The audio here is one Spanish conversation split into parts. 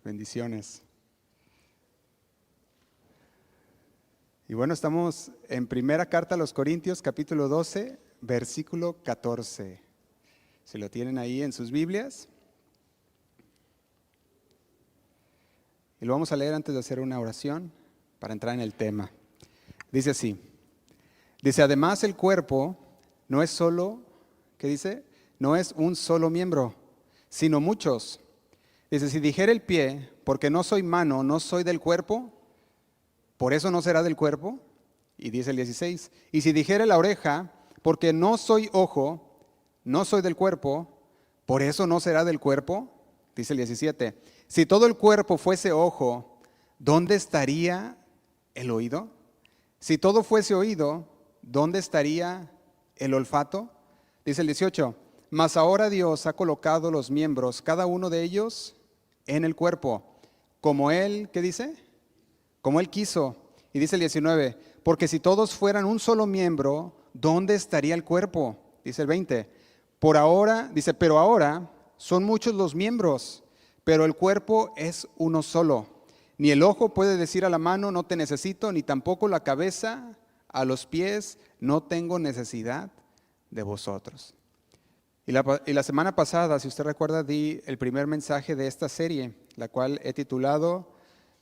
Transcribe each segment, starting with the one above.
Bendiciones. Y bueno, estamos en primera carta a los Corintios, capítulo 12, versículo 14. Si lo tienen ahí en sus Biblias. Y lo vamos a leer antes de hacer una oración para entrar en el tema. Dice así. Dice, además el cuerpo no es solo, ¿qué dice? No es un solo miembro, sino muchos. Dice, si dijera el pie, porque no soy mano, no soy del cuerpo, por eso no será del cuerpo. Y dice el 16, y si dijera la oreja, porque no soy ojo, no soy del cuerpo, por eso no será del cuerpo. Dice el 17, si todo el cuerpo fuese ojo, ¿dónde estaría el oído? Si todo fuese oído, ¿dónde estaría el olfato? Dice el 18, mas ahora Dios ha colocado los miembros, cada uno de ellos, en el cuerpo, como Él, ¿qué dice? Como Él quiso. Y dice el 19, porque si todos fueran un solo miembro, ¿dónde estaría el cuerpo? Dice el 20, por ahora, dice, pero ahora son muchos los miembros, pero el cuerpo es uno solo. Ni el ojo puede decir a la mano, no te necesito, ni tampoco la cabeza a los pies, no tengo necesidad de vosotros. Y la semana pasada, si usted recuerda, di el primer mensaje de esta serie, la cual he titulado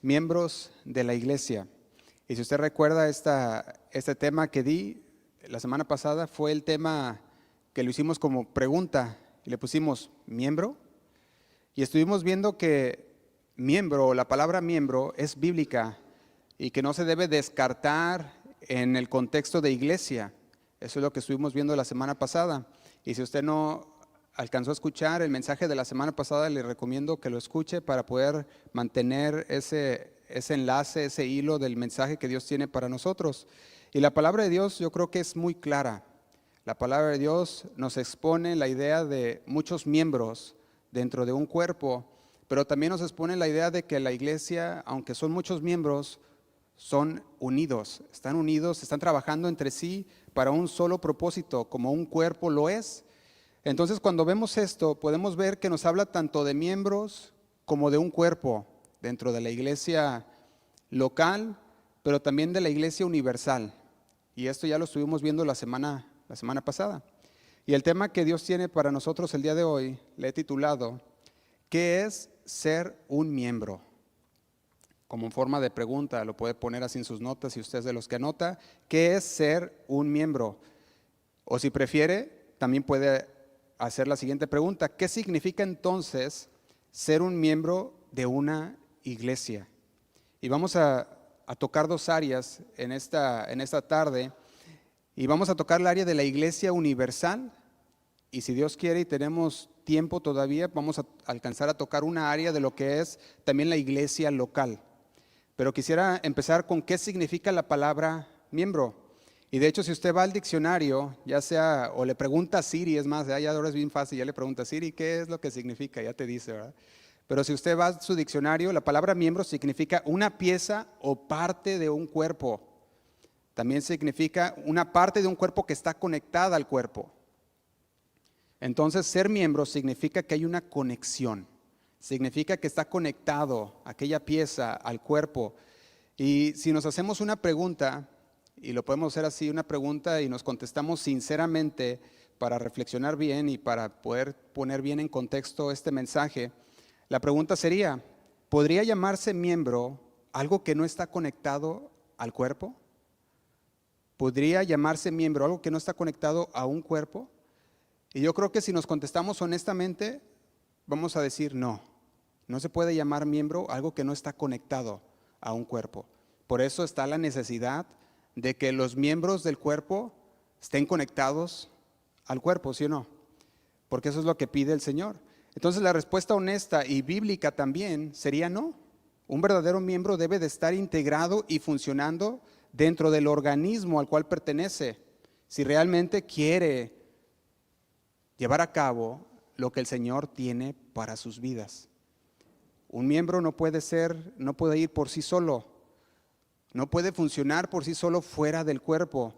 Miembros de la Iglesia. Y si usted recuerda este tema que di la semana pasada, fue el tema que lo hicimos como pregunta y le pusimos ¿miembro? Y estuvimos viendo que miembro, la palabra miembro es bíblica y que no se debe descartar en el contexto de iglesia. Eso es lo que estuvimos viendo la semana pasada. Y si usted no alcanzó a escuchar el mensaje de la semana pasada, le recomiendo que lo escuche para poder mantener ese enlace, ese hilo del mensaje que Dios tiene para nosotros. Y la palabra de Dios yo creo que es muy clara. La palabra de Dios nos expone la idea de muchos miembros dentro de un cuerpo, pero también nos expone la idea de que la iglesia, aunque son muchos miembros, son unidos, están trabajando entre sí para un solo propósito, como un cuerpo lo es. Entonces, cuando vemos esto, podemos ver que nos habla tanto de miembros como de un cuerpo dentro de la iglesia local, pero también de la iglesia universal. Y esto ya lo estuvimos viendo la semana pasada. Y el tema que Dios tiene para nosotros el día de hoy, le he titulado, ¿qué es ser un miembro? Como forma de pregunta, lo puede poner así en sus notas si usted es de los que anota, ¿qué es ser un miembro? O si prefiere, también puede hacer la siguiente pregunta, ¿qué significa entonces ser un miembro de una iglesia? Y vamos a tocar dos áreas en esta tarde, y vamos a tocar el área de la iglesia universal, y si Dios quiere y tenemos tiempo todavía, vamos a alcanzar a tocar una área de lo que es también la iglesia local. Pero quisiera empezar con qué significa la palabra miembro. Y de hecho, si usted va al diccionario, ya sea, o le pregunta a Siri, es más, ya ahora es bien fácil, ya le pregunta a Siri, ¿qué es lo que significa? Ya te dice, ¿verdad? Pero si usted va a su diccionario, la palabra miembro significa una pieza o parte de un cuerpo. También significa una parte de un cuerpo que está conectada al cuerpo. Entonces, ser miembro significa que hay una conexión. Significa que está conectado aquella pieza al cuerpo. Y si nos hacemos una pregunta, y lo podemos hacer así, una pregunta, y nos contestamos sinceramente para reflexionar bien y para poder poner bien en contexto este mensaje, la pregunta sería, ¿podría llamarse miembro algo que no está conectado al cuerpo? ¿Podría llamarse miembro algo que no está conectado a un cuerpo? Y yo creo que si nos contestamos honestamente, vamos a decir no se puede llamar miembro algo que no está conectado a un cuerpo. Por eso está la necesidad de que los miembros del cuerpo estén conectados al cuerpo, ¿sí o no? Porque eso es lo que pide el Señor. Entonces la respuesta honesta y bíblica también sería no. Un verdadero miembro debe de estar integrado y funcionando dentro del organismo al cual pertenece, si realmente quiere llevar a cabo lo que el Señor tiene para sus vidas. Un miembro no puede ir por sí solo, no puede funcionar por sí solo fuera del cuerpo.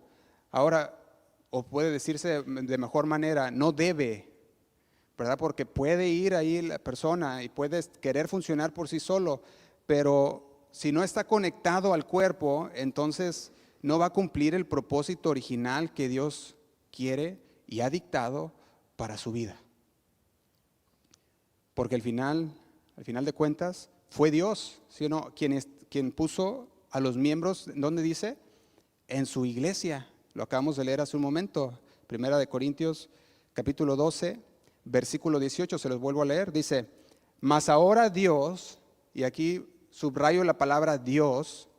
Ahora, o puede decirse de mejor manera, no debe, ¿verdad? Porque puede ir ahí la persona y puede querer funcionar por sí solo, pero si no está conectado al cuerpo, entonces no va a cumplir el propósito original que Dios quiere y ha dictado para su vida. Porque al final de cuentas, fue Dios, ¿sí o no? Quien puso a los miembros, ¿dónde dice? En su iglesia. Lo acabamos de leer hace un momento. Primera de Corintios, capítulo 12, versículo 18, se los vuelvo a leer. Dice, mas ahora Dios, y aquí subrayo la palabra Dios,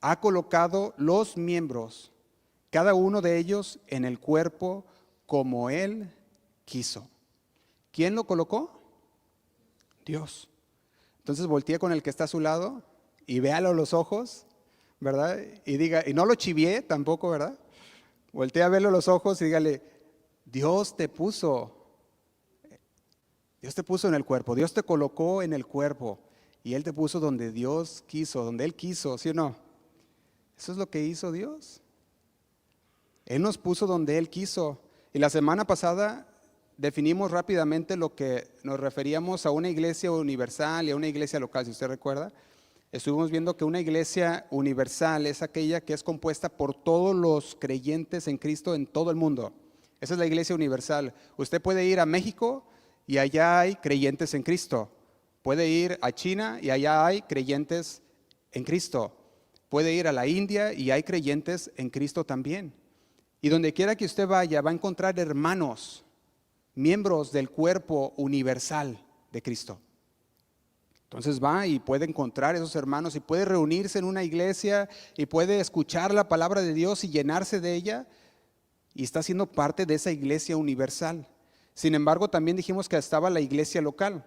ha colocado los miembros, cada uno de ellos en el cuerpo como Él quiso. ¿Quién lo colocó? Dios. Entonces voltea con el que está a su lado y véalo a los ojos, ¿verdad? Y diga, y no lo chivié tampoco, ¿verdad? Voltea a verlo a los ojos y dígale, Dios te puso en el cuerpo, Dios te colocó en el cuerpo y Él te puso donde Dios quiso, donde Él quiso, ¿sí o no? Eso es lo que hizo Dios. Él nos puso donde Él quiso. Y la semana pasada definimos rápidamente lo que nos referíamos a una iglesia universal y a una iglesia local, si usted recuerda. Estuvimos viendo que una iglesia universal es aquella que es compuesta por todos los creyentes en Cristo en todo el mundo. Esa es la iglesia universal. Usted puede ir a México y allá hay creyentes en Cristo. Puede ir a China y allá hay creyentes en Cristo. Puede ir a la India y hay creyentes en Cristo también. Y donde quiera que usted vaya, va a encontrar hermanos, miembros del cuerpo universal de Cristo. Entonces va y puede encontrar esos hermanos y puede reunirse en una iglesia y puede escuchar la palabra de Dios y llenarse de ella y está siendo parte de esa iglesia universal. Sin embargo, también dijimos que estaba la iglesia local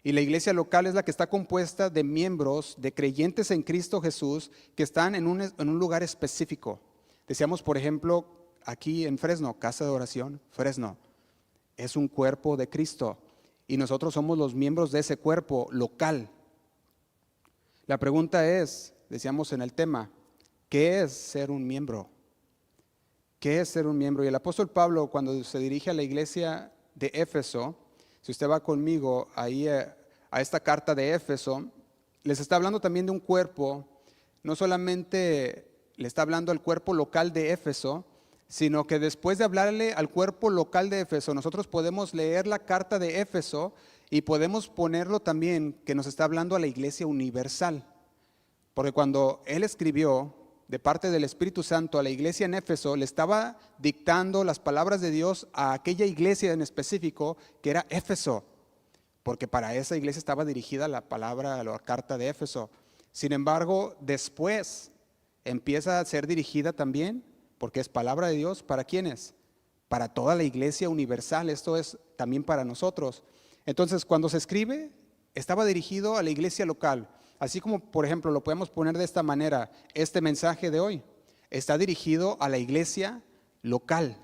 y la iglesia local es la que está compuesta de miembros, de creyentes en Cristo Jesús que están en un lugar específico. Decíamos, por ejemplo, aquí en Fresno, Casa de Oración, Fresno. Es un cuerpo de Cristo y nosotros somos los miembros de ese cuerpo local. La pregunta es, decíamos en el tema, ¿qué es ser un miembro? ¿Qué es ser un miembro? Y el apóstol Pablo, cuando se dirige a la iglesia de Éfeso, si usted va conmigo ahí a esta carta de Éfeso, les está hablando también de un cuerpo, no solamente le está hablando al cuerpo local de Éfeso, sino que después de hablarle al cuerpo local de Éfeso, nosotros podemos leer la carta de Éfeso y podemos ponerlo también que nos está hablando a la iglesia universal. Porque cuando él escribió de parte del Espíritu Santo a la iglesia en Éfeso, le estaba dictando las palabras de Dios a aquella iglesia en específico que era Éfeso, porque para esa iglesia estaba dirigida la palabra, la carta de Éfeso. Sin embargo, después empieza a ser dirigida también, porque es palabra de Dios, ¿para quiénes? Para toda la iglesia universal, esto es también para nosotros. Entonces, cuando se escribe, estaba dirigido a la iglesia local, así como, por ejemplo, lo podemos poner de esta manera, este mensaje de hoy está dirigido a la iglesia local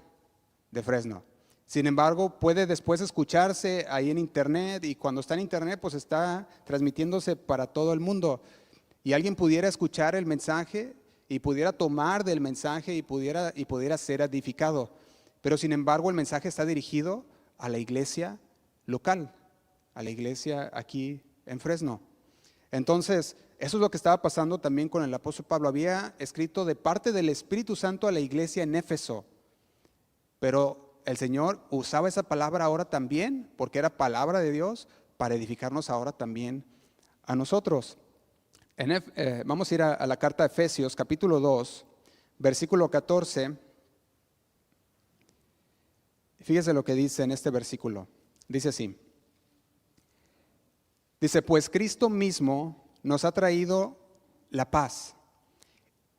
de Fresno. Sin embargo, puede después escucharse ahí en internet y cuando está en internet, pues está transmitiéndose para todo el mundo. Y alguien pudiera escuchar el mensaje y pudiera tomar del mensaje y pudiera ser edificado. Pero sin embargo el mensaje está dirigido a la iglesia local, a la iglesia aquí en Fresno. Entonces, eso es lo que estaba pasando también con el apóstol Pablo. Había escrito de parte del Espíritu Santo a la iglesia en Éfeso, pero el Señor usaba esa palabra ahora también, porque era palabra de Dios, para edificarnos ahora también a nosotros. Vamos a ir a la carta de Efesios, capítulo 2, versículo 14. Fíjese lo que dice en este versículo. Dice así. Dice, pues Cristo mismo nos ha traído la paz.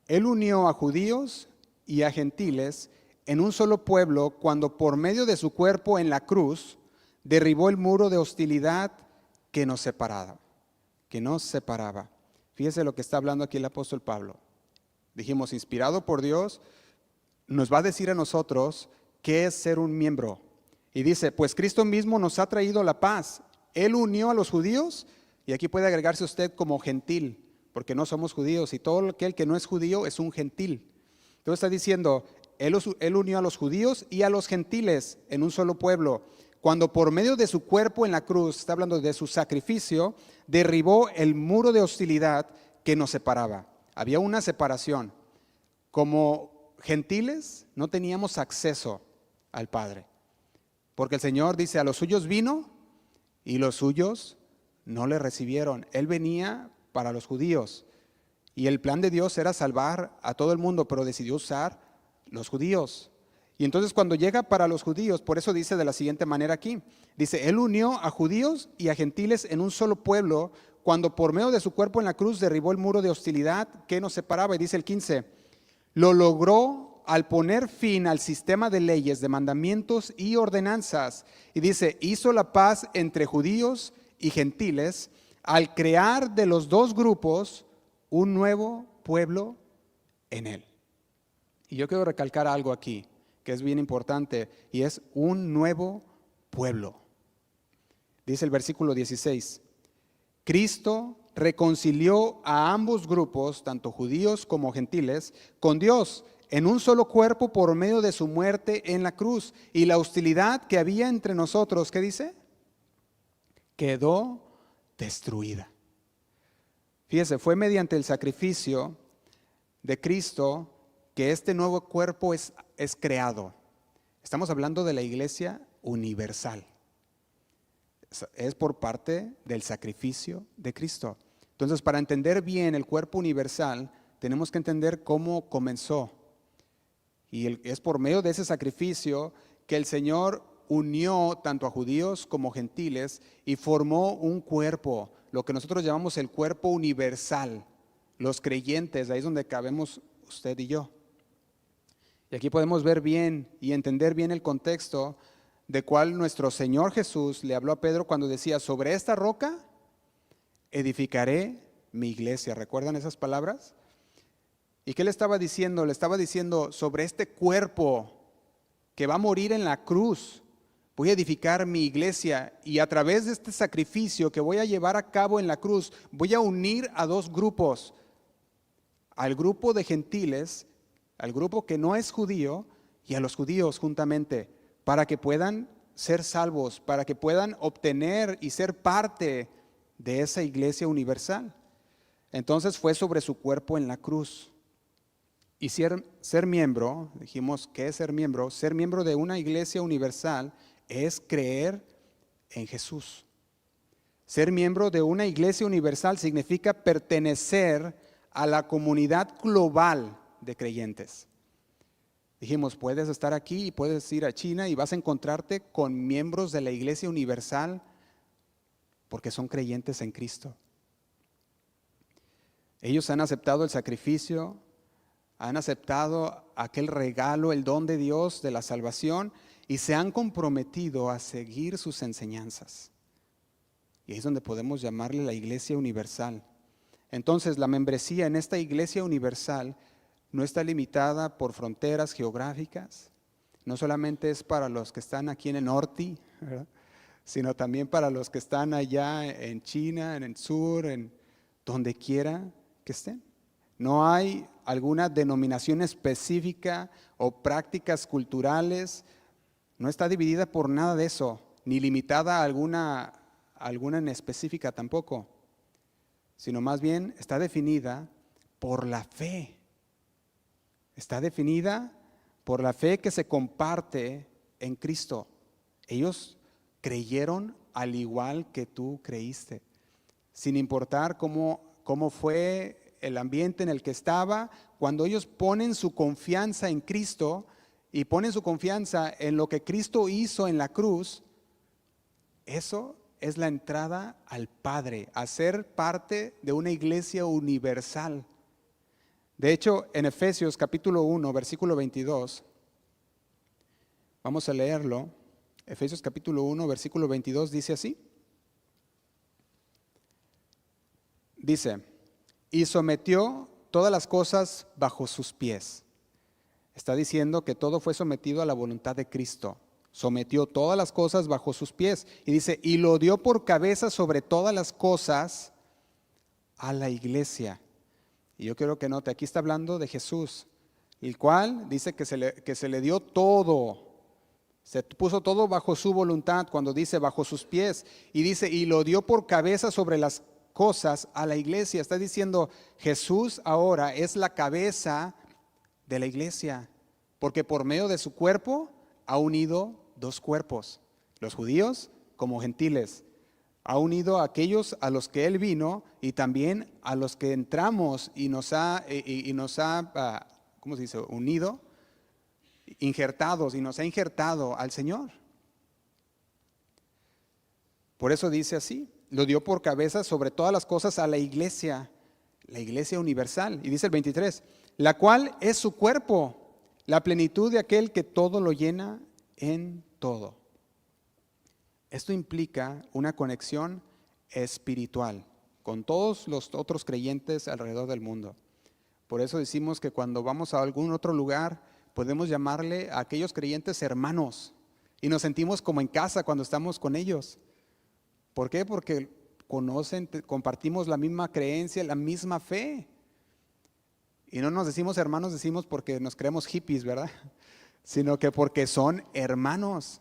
Él unió a judíos y a gentiles en un solo pueblo cuando por medio de su cuerpo en la cruz derribó el muro de hostilidad que nos separaba. Fíjese lo que está hablando aquí el apóstol Pablo. Dijimos, inspirado por Dios, nos va a decir a nosotros qué es ser un miembro. Y dice, pues Cristo mismo nos ha traído la paz. Él unió a los judíos, y aquí puede agregarse usted como gentil, porque no somos judíos, y todo aquel que no es judío es un gentil. Entonces está diciendo, él unió a los judíos y a los gentiles en un solo pueblo, cuando por medio de su cuerpo en la cruz, está hablando de su sacrificio, derribó el muro de hostilidad que nos separaba. Había una separación. Como gentiles no teníamos acceso al Padre, porque el Señor dice, a los suyos vino y los suyos no le recibieron. Él venía para los judíos y el plan de Dios era salvar a todo el mundo, pero decidió usar los judíos. Y entonces cuando llega para los judíos, por eso dice de la siguiente manera aquí, dice, Él unió a judíos y a gentiles en un solo pueblo, cuando por medio de su cuerpo en la cruz derribó el muro de hostilidad que nos separaba. Y dice el 15, lo logró al poner fin al sistema de leyes, de mandamientos y ordenanzas. Y dice, hizo la paz entre judíos y gentiles al crear de los dos grupos un nuevo pueblo en Él. Y yo quiero recalcar algo aquí, que es bien importante, y es un nuevo pueblo. Dice el versículo 16, Cristo reconcilió a ambos grupos, tanto judíos como gentiles, con Dios en un solo cuerpo por medio de su muerte en la cruz. Y la hostilidad que había entre nosotros, ¿qué dice? Quedó destruida. Fíjese, fue mediante el sacrificio de Cristo que este nuevo cuerpo es creado. Estamos hablando de la iglesia universal. Es por parte del sacrificio de Cristo. Entonces, para entender bien el cuerpo universal, tenemos que entender cómo comenzó. Y es por medio de ese sacrificio que el Señor unió tanto a judíos como gentiles y formó un cuerpo, lo que nosotros llamamos el cuerpo universal. Los creyentes, ahí es donde cabemos usted y yo. Y aquí podemos ver bien y entender bien el contexto de cual nuestro Señor Jesús le habló a Pedro cuando decía, sobre esta roca edificaré mi iglesia. ¿Recuerdan esas palabras? ¿Y qué le estaba diciendo? Le estaba diciendo, sobre este cuerpo que va a morir en la cruz, voy a edificar mi iglesia, y a través de este sacrificio que voy a llevar a cabo en la cruz, voy a unir a dos grupos, al grupo de gentiles, al grupo que no es judío, y a los judíos juntamente, para que puedan ser salvos, para que puedan obtener y ser parte de esa iglesia universal. Entonces fue sobre su cuerpo en la cruz. Y ser miembro, dijimos que es ser miembro de una iglesia universal es creer en Jesús. Ser miembro de una iglesia universal significa pertenecer a la comunidad global de creyentes. Dijimos, puedes estar aquí y puedes ir a China y vas a encontrarte con miembros de la iglesia universal porque son creyentes en Cristo. Ellos han aceptado el sacrificio, han aceptado aquel regalo, el don de Dios de la salvación y se han comprometido a seguir sus enseñanzas. Y ahí es donde podemos llamarle la iglesia universal. Entonces, la membresía en esta iglesia universal no está limitada por fronteras geográficas, no solamente es para los que están aquí en el norte, ¿verdad?, sino también para los que están allá en China, en el sur, en donde quiera que estén. No hay alguna denominación específica o prácticas culturales, no está dividida por nada de eso, ni limitada a alguna en específica tampoco, sino más bien está definida por la fe. Está definida por la fe que se comparte en Cristo. Ellos creyeron al igual que tú creíste, sin importar cómo fue el ambiente en el que estaba. Cuando ellos ponen su confianza en Cristo y ponen su confianza en lo que Cristo hizo en la cruz, eso es la entrada al Padre, a ser parte de una iglesia universal. De hecho, en Efesios capítulo 1, versículo 22, vamos a leerlo. Efesios capítulo 1, versículo 22 dice así. Dice, y sometió todas las cosas bajo sus pies. Está diciendo que todo fue sometido a la voluntad de Cristo. Sometió todas las cosas bajo sus pies. Y dice, y lo dio por cabeza sobre todas las cosas a la iglesia. Y yo quiero que note, aquí está hablando de Jesús, el cual dice que se le dio todo. Se puso todo bajo su voluntad, cuando dice bajo sus pies. Y dice, y lo dio por cabeza sobre las cosas a la iglesia. Está diciendo, Jesús ahora es la cabeza de la iglesia, porque por medio de su cuerpo ha unido dos cuerpos, los judíos como gentiles. Ha unido a aquellos a los que Él vino y también a los que entramos y nos ha ¿cómo se dice? Unido, injertados, y nos ha injertado al Señor. Por eso dice así, lo dio por cabeza sobre todas las cosas a la iglesia universal. Y dice el 23, la cual es su cuerpo, la plenitud de aquel que todo lo llena en todo. Esto implica una conexión espiritual con todos los otros creyentes alrededor del mundo. Por eso decimos que cuando vamos a algún otro lugar, podemos llamarle a aquellos creyentes hermanos y nos sentimos como en casa cuando estamos con ellos. ¿Por qué? Porque conocen, compartimos la misma creencia, la misma fe. Y no nos decimos hermanos, decimos porque nos creemos hippies, ¿verdad? Sino que porque son hermanos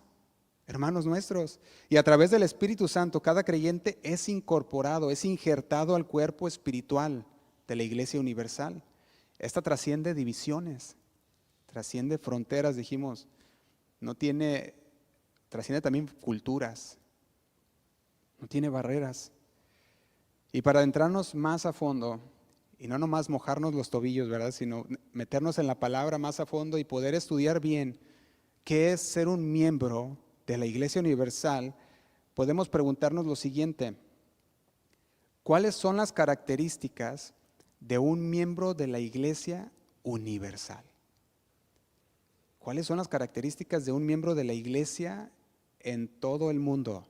nuestros. Y a través del Espíritu Santo, cada creyente es incorporado, es injertado al cuerpo espiritual de la Iglesia Universal. Esta trasciende divisiones, trasciende fronteras, dijimos, trasciende también culturas, no tiene barreras. Y para adentrarnos más a fondo, y no nomás mojarnos los tobillos, ¿verdad? Sino meternos en la palabra más a fondo y poder estudiar bien qué es ser un miembro de la Iglesia Universal, podemos preguntarnos lo siguiente: ¿cuáles son las características de un miembro de la Iglesia Universal? ¿Cuáles son las características de un miembro de la Iglesia en todo el mundo?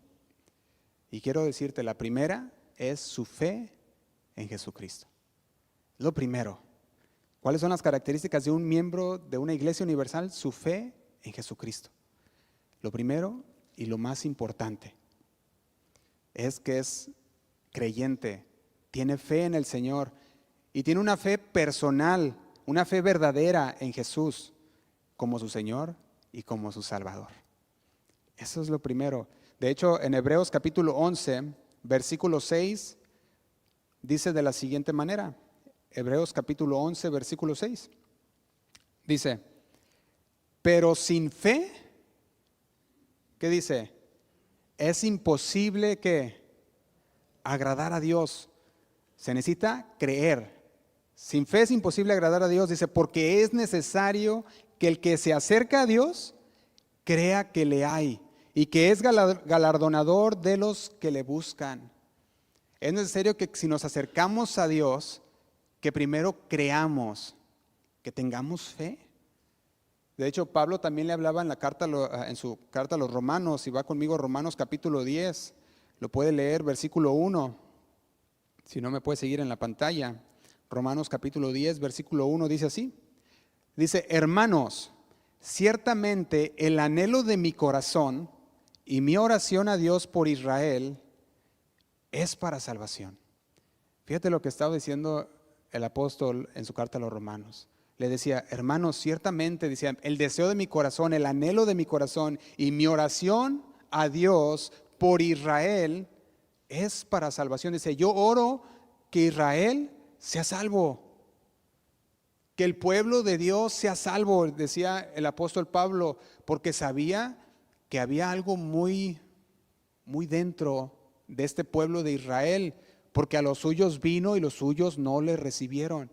Y quiero decirte, la primera es su fe en Jesucristo. Lo primero. ¿Cuáles son las características de un miembro de una Iglesia Universal? Su fe en Jesucristo. Lo primero y lo más importante es que es creyente, tiene fe en el Señor y tiene una fe personal, una fe verdadera en Jesús como su Señor y como su Salvador. Eso es lo primero. De hecho, en Hebreos capítulo 11, versículo 6, dice de la siguiente manera. Hebreos capítulo 11, versículo 6. Dice, pero sin fe, ¿qué dice? Es imposible que agradar a Dios. Se necesita creer. Sin fe es imposible agradar a Dios. Dice, porque es necesario que el que se acerca a Dios crea que le hay y que es galardonador de los que le buscan. Es necesario que si nos acercamos a Dios, que primero creamos, que tengamos fe. De hecho, Pablo también le hablaba en su carta a los Romanos. Si va conmigo, Romanos capítulo 10, lo puede leer, versículo 1. Si no, me puede seguir en la pantalla. Romanos capítulo 10, versículo 1 dice así. Dice, hermanos, ciertamente el anhelo de mi corazón y mi oración a Dios por Israel es para salvación. Fíjate lo que estaba diciendo el apóstol en su carta a los Romanos. Le decía, hermanos, ciertamente, decía, el deseo de mi corazón, el anhelo de mi corazón y mi oración a Dios por Israel es para salvación. Dice, yo oro que Israel sea salvo, que el pueblo de Dios sea salvo, decía el apóstol Pablo, porque sabía que había algo muy, muy dentro de este pueblo de Israel, porque a los suyos vino y los suyos no le recibieron.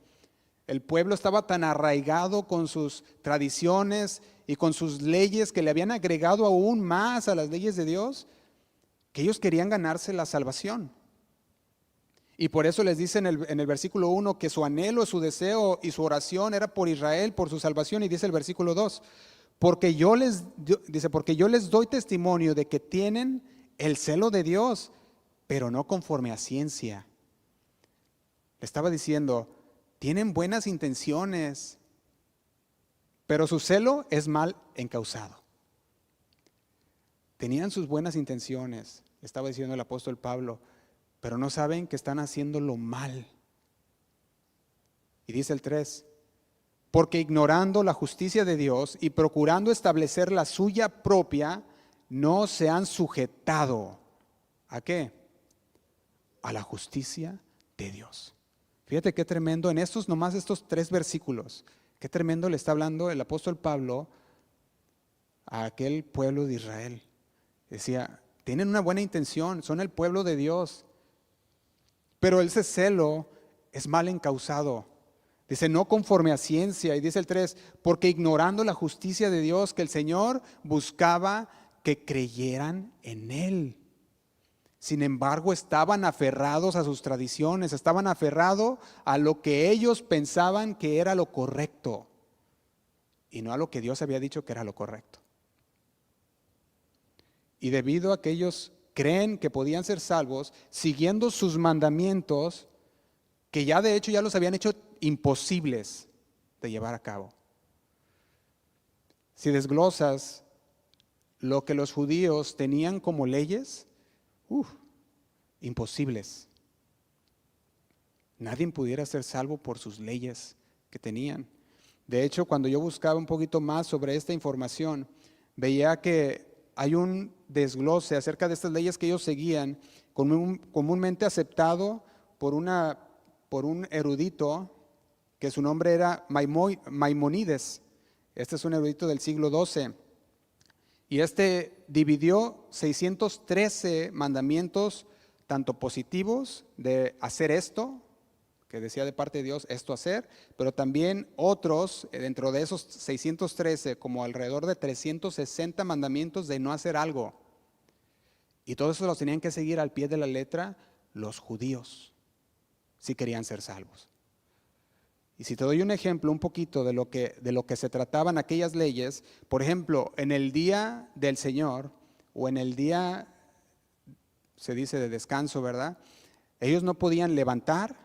El pueblo estaba tan arraigado con sus tradiciones y con sus leyes que le habían agregado aún más a las leyes de Dios, que ellos querían ganarse la salvación. Y por eso les dice en el versículo 1 que su anhelo, su deseo y su oración era por Israel, por su salvación. Y dice el versículo 2, porque yo les doy testimonio de que tienen el celo de Dios, pero no conforme a ciencia. Le estaba diciendo, tienen buenas intenciones, pero su celo es mal encausado. Tenían sus buenas intenciones, le estaba diciendo el apóstol Pablo, pero no saben que están haciéndolo mal. Y dice el 3, porque ignorando la justicia de Dios y procurando establecer la suya propia, no se han sujetado. ¿A qué? A la justicia de Dios. Fíjate qué tremendo, en estos 3 versículos, qué tremendo le está hablando el apóstol Pablo a aquel pueblo de Israel. Decía, tienen una buena intención, son el pueblo de Dios, pero ese celo es mal encausado. Dice, no conforme a ciencia. Y dice el 3, porque ignorando la justicia de Dios, que el Señor buscaba que creyeran en Él. Sin embargo, estaban aferrados a sus tradiciones, estaban aferrados a lo que ellos pensaban que era lo correcto y no a lo que Dios había dicho que era lo correcto. Y debido a que ellos creen que podían ser salvos, siguiendo sus mandamientos, que ya de hecho ya los habían hecho imposibles de llevar a cabo. Si desglosas lo que los judíos tenían como leyes, imposibles. Nadie pudiera ser salvo por sus leyes que tenían. De hecho, cuando yo buscaba un poquito más sobre esta información, veía que hay un desglose acerca de estas leyes que ellos seguían, comúnmente aceptado por un erudito, que su nombre era Maimónides. Este es un erudito del siglo XII. Y este dividió 613 mandamientos, tanto positivos de hacer esto, que decía de parte de Dios esto hacer, pero también otros dentro de esos 613, como alrededor de 360 mandamientos de no hacer algo. Y todos esos los tenían que seguir al pie de la letra los judíos, si querían ser salvos. Y si te doy un ejemplo un poquito de lo que se trataban aquellas leyes, por ejemplo, en el día del Señor o en el día, se dice de descanso, ¿verdad? Ellos no podían levantar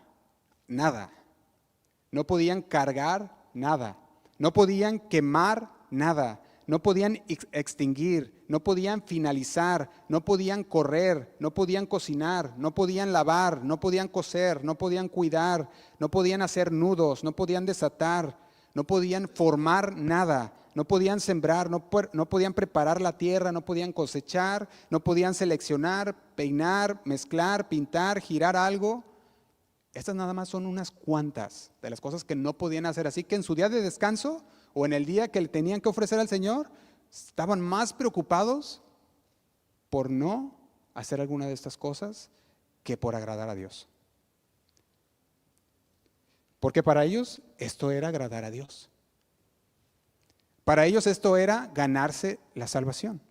nada, no podían cargar nada, no podían quemar nada, no podían extinguir, no podían finalizar, no podían correr, no podían cocinar, no podían lavar, no podían coser, no podían cuidar, no podían hacer nudos, no podían desatar, no podían formar nada, no podían sembrar, no podían preparar la tierra, no podían cosechar, no podían seleccionar, peinar, mezclar, pintar, girar algo. Estas nada más son unas cuantas de las cosas que no podían hacer. Así que en su día de descanso o en el día que le tenían que ofrecer al Señor, estaban más preocupados por no hacer alguna de estas cosas que por agradar a Dios. Porque para ellos esto era agradar a Dios. Para ellos esto era ganarse la salvación.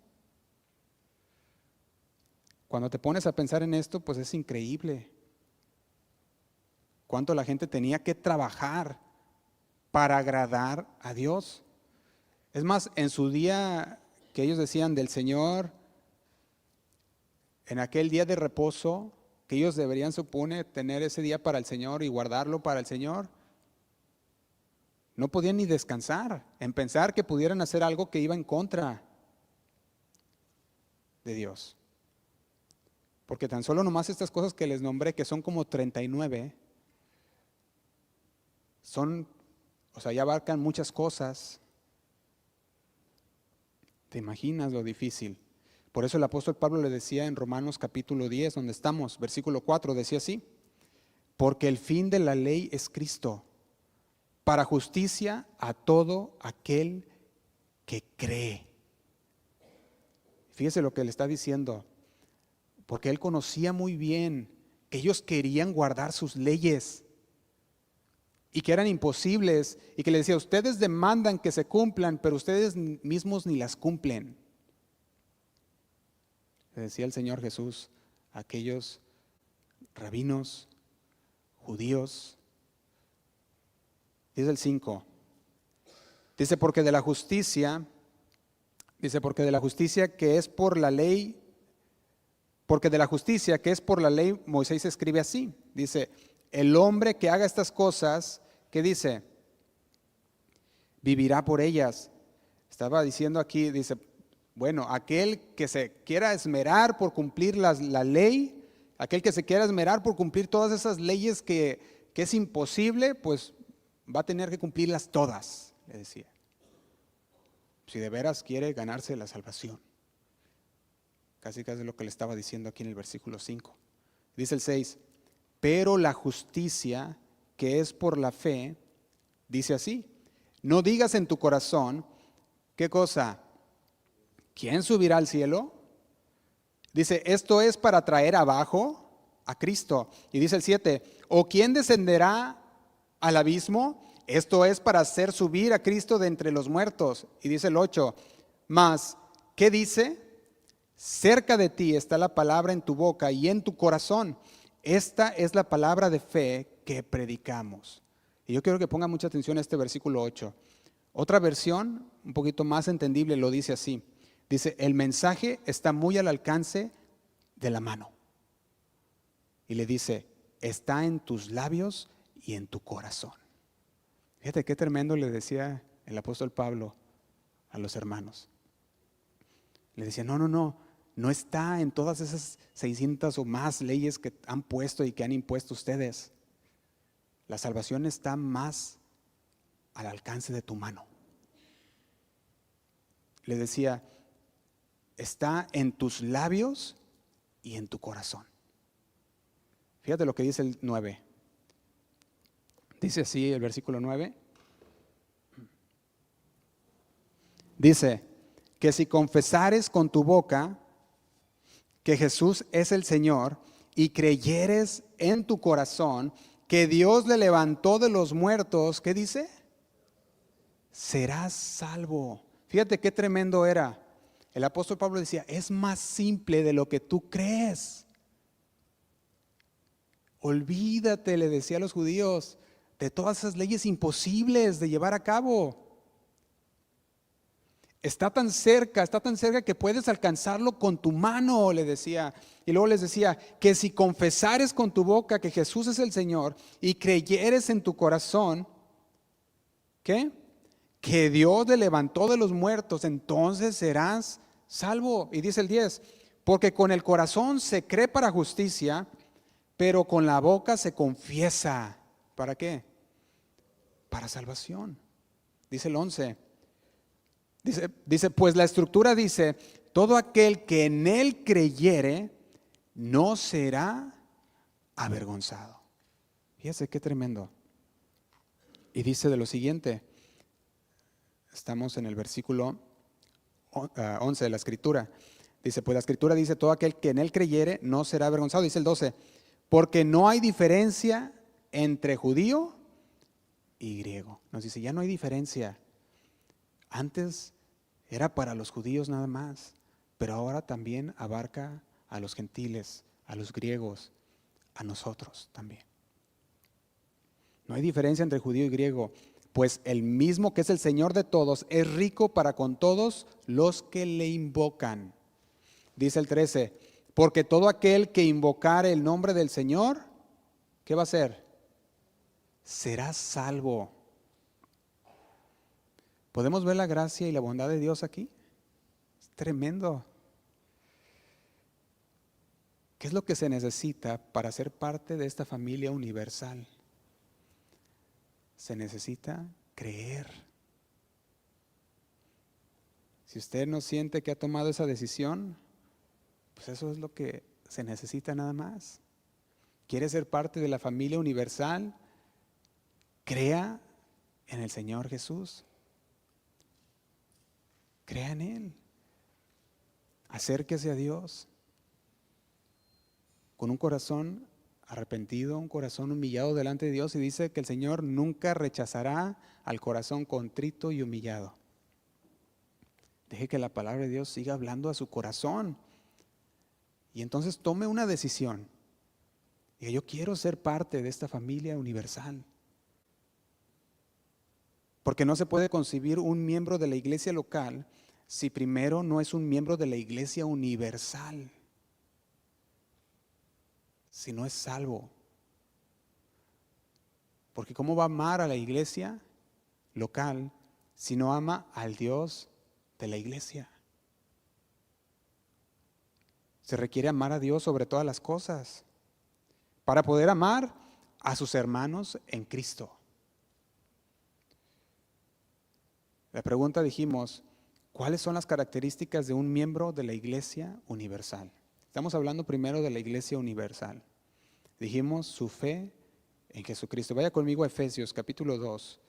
Cuando te pones a pensar en esto, pues es increíble cuánto la gente tenía que trabajar para agradar a Dios. Es más, en su día que ellos decían del Señor, en aquel día de reposo, que ellos deberían, supone, tener ese día para el Señor y guardarlo para el Señor, no podían ni descansar en pensar que pudieran hacer algo que iba en contra de Dios. Porque tan solo nomás estas cosas que les nombré, que son como 39, ya abarcan muchas cosas. ¿Te imaginas lo difícil? Por eso el apóstol Pablo le decía en Romanos capítulo 10, donde estamos, versículo 4, decía así: porque el fin de la ley es Cristo, para justicia a todo aquel que cree. Fíjese lo que le está diciendo, porque él conocía muy bien que ellos querían guardar sus leyes y que eran imposibles, y que le decía, ustedes demandan que se cumplan, pero ustedes mismos ni las cumplen. Le decía el Señor Jesús a aquellos rabinos, judíos. Dice el 5, dice porque de la justicia que es por la ley, porque de la justicia que es por la ley, Moisés escribe así, dice, el hombre que haga estas cosas, ¿qué dice? Vivirá por ellas. Estaba diciendo aquí, dice, bueno, aquel que se quiera esmerar por cumplir la ley, aquel que se quiera esmerar por cumplir todas esas leyes que es imposible, pues va a tener que cumplirlas todas, le decía, si de veras quiere ganarse la salvación. Casi lo que le estaba diciendo aquí en el versículo 5. Dice el 6, pero la justicia que es por la fe, dice así, no digas en tu corazón, ¿qué cosa? ¿Quién subirá al cielo? Dice, esto es para traer abajo a Cristo. Y dice el 7, ¿o quién descenderá al abismo? Esto es para hacer subir a Cristo de entre los muertos. Y dice el 8, mas, ¿qué dice? Cerca de ti está la palabra en tu boca y en tu corazón. Esta es la palabra de fe que predicamos. Y yo quiero que ponga mucha atención a este versículo 8. Otra versión, un poquito más entendible, lo dice así. Dice, el mensaje está muy al alcance de la mano. Y le dice, está en tus labios y en tu corazón. Fíjate qué tremendo le decía el apóstol Pablo a los hermanos. Le decía, no está en todas esas 600 o más leyes que han puesto y que han impuesto ustedes. La salvación está más al alcance de tu mano. Le decía, está en tus labios y en tu corazón. Fíjate lo que dice el 9. Dice así el versículo 9. Dice, que si confesares con tu boca que Jesús es el Señor y creyeres en tu corazón que Dios le levantó de los muertos, ¿qué dice? Serás salvo. Fíjate qué tremendo era. El apóstol Pablo decía, es más simple de lo que tú crees. Olvídate, le decía a los judíos, de todas esas leyes imposibles de llevar a cabo. Está tan cerca que puedes alcanzarlo con tu mano, le decía. Y luego les decía, que si confesares con tu boca que Jesús es el Señor y creyeres en tu corazón, ¿qué? Que Dios le levantó de los muertos, entonces serás salvo. Y dice el 10, porque con el corazón se cree para justicia, pero con la boca se confiesa. ¿Para qué? Para salvación. Dice el 11. Dice, pues la estructura dice, todo aquel que en él creyere no será avergonzado. Fíjese qué tremendo. Y dice de lo siguiente, estamos en el versículo 11 de la escritura. Dice, pues la escritura dice, todo aquel que en él creyere no será avergonzado. Dice el 12, porque no hay diferencia entre judío y griego. Nos dice, ya no hay diferencia. Antes era para los judíos nada más, pero ahora también abarca a los gentiles, a los griegos, a nosotros también. No hay diferencia entre judío y griego, pues el mismo que es el Señor de todos es rico para con todos los que le invocan. Dice el 13, porque todo aquel que invocare el nombre del Señor, ¿qué va a hacer? Será salvo. ¿Podemos ver la gracia y la bondad de Dios aquí? Es tremendo. ¿Qué es lo que se necesita para ser parte de esta familia universal? Se necesita creer. Si usted no siente que ha tomado esa decisión, pues eso es lo que se necesita nada más. ¿Quiere ser parte de la familia universal? Crea en el Señor Jesús. Crea en Él. Acérquese a Dios con un corazón arrepentido, un corazón humillado delante de Dios, y dice que el Señor nunca rechazará al corazón contrito y humillado. Deje que la palabra de Dios siga hablando a su corazón y entonces tome una decisión. Y yo quiero ser parte de esta familia universal. Porque no se puede concebir un miembro de la iglesia local si primero no es un miembro de la iglesia universal, si no es salvo. Porque ¿cómo va a amar a la iglesia local si no ama al Dios de la iglesia? Se requiere amar a Dios sobre todas las cosas para poder amar a sus hermanos en Cristo. La pregunta dijimos, ¿cuáles son las características de un miembro de la Iglesia Universal? Estamos hablando primero de la Iglesia Universal. Dijimos su fe en Jesucristo. Vaya conmigo a Efesios capítulo 2,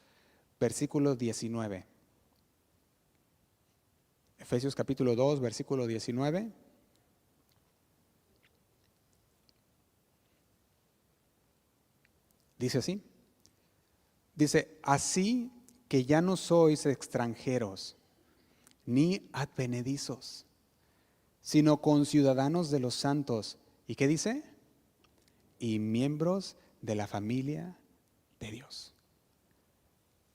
versículo 19. Efesios capítulo 2, versículo 19. Dice así. Dice, así que ya no sois extranjeros ni advenedizos, sino conciudadanos de los santos. ¿Y qué dice? Y miembros de la familia de Dios.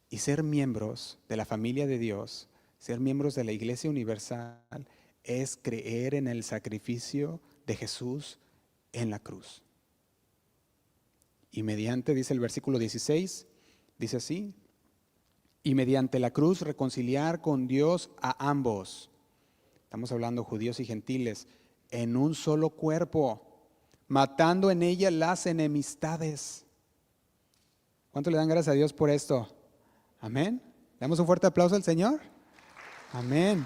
Y ser miembros de la familia de Dios, ser miembros de la Iglesia Universal, es creer en el sacrificio de Jesús en la cruz. Y mediante, dice el versículo 16, dice así, y mediante la cruz reconciliar con Dios a ambos. Estamos hablando judíos y gentiles, en un solo cuerpo, matando en ella las enemistades. ¿Cuánto le dan gracias a Dios por esto? Amén. ¿Le damos un fuerte aplauso al Señor? Amén.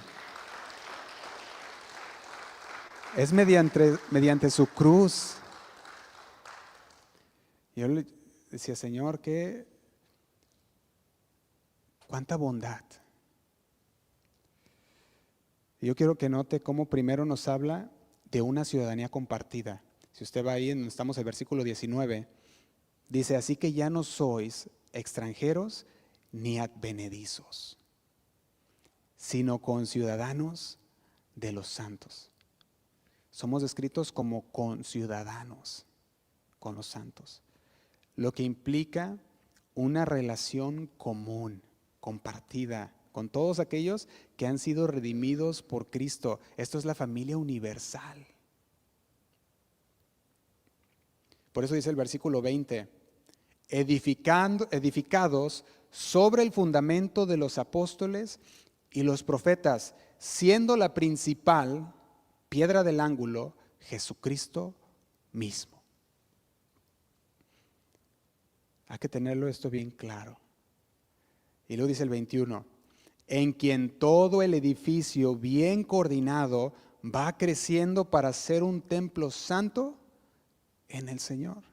Es mediante su cruz. Yo le decía, Señor, cuánta bondad. Y yo quiero que note cómo primero nos habla de una ciudadanía compartida. Si usted va ahí, estamos en el versículo 19, dice, así que ya no sois extranjeros ni advenedizos, sino conciudadanos de los santos. Somos descritos como conciudadanos con los santos, lo que implica una relación común, compartida, con todos aquellos que han sido redimidos por Cristo. Esto es la familia universal. Por eso dice el versículo 20, edificados sobre el fundamento de los apóstoles y los profetas, siendo la principal piedra del ángulo Jesucristo mismo. Hay que tenerlo esto bien claro. Y luego dice el 21, en quien todo el edificio bien coordinado va creciendo para ser un templo santo en el Señor.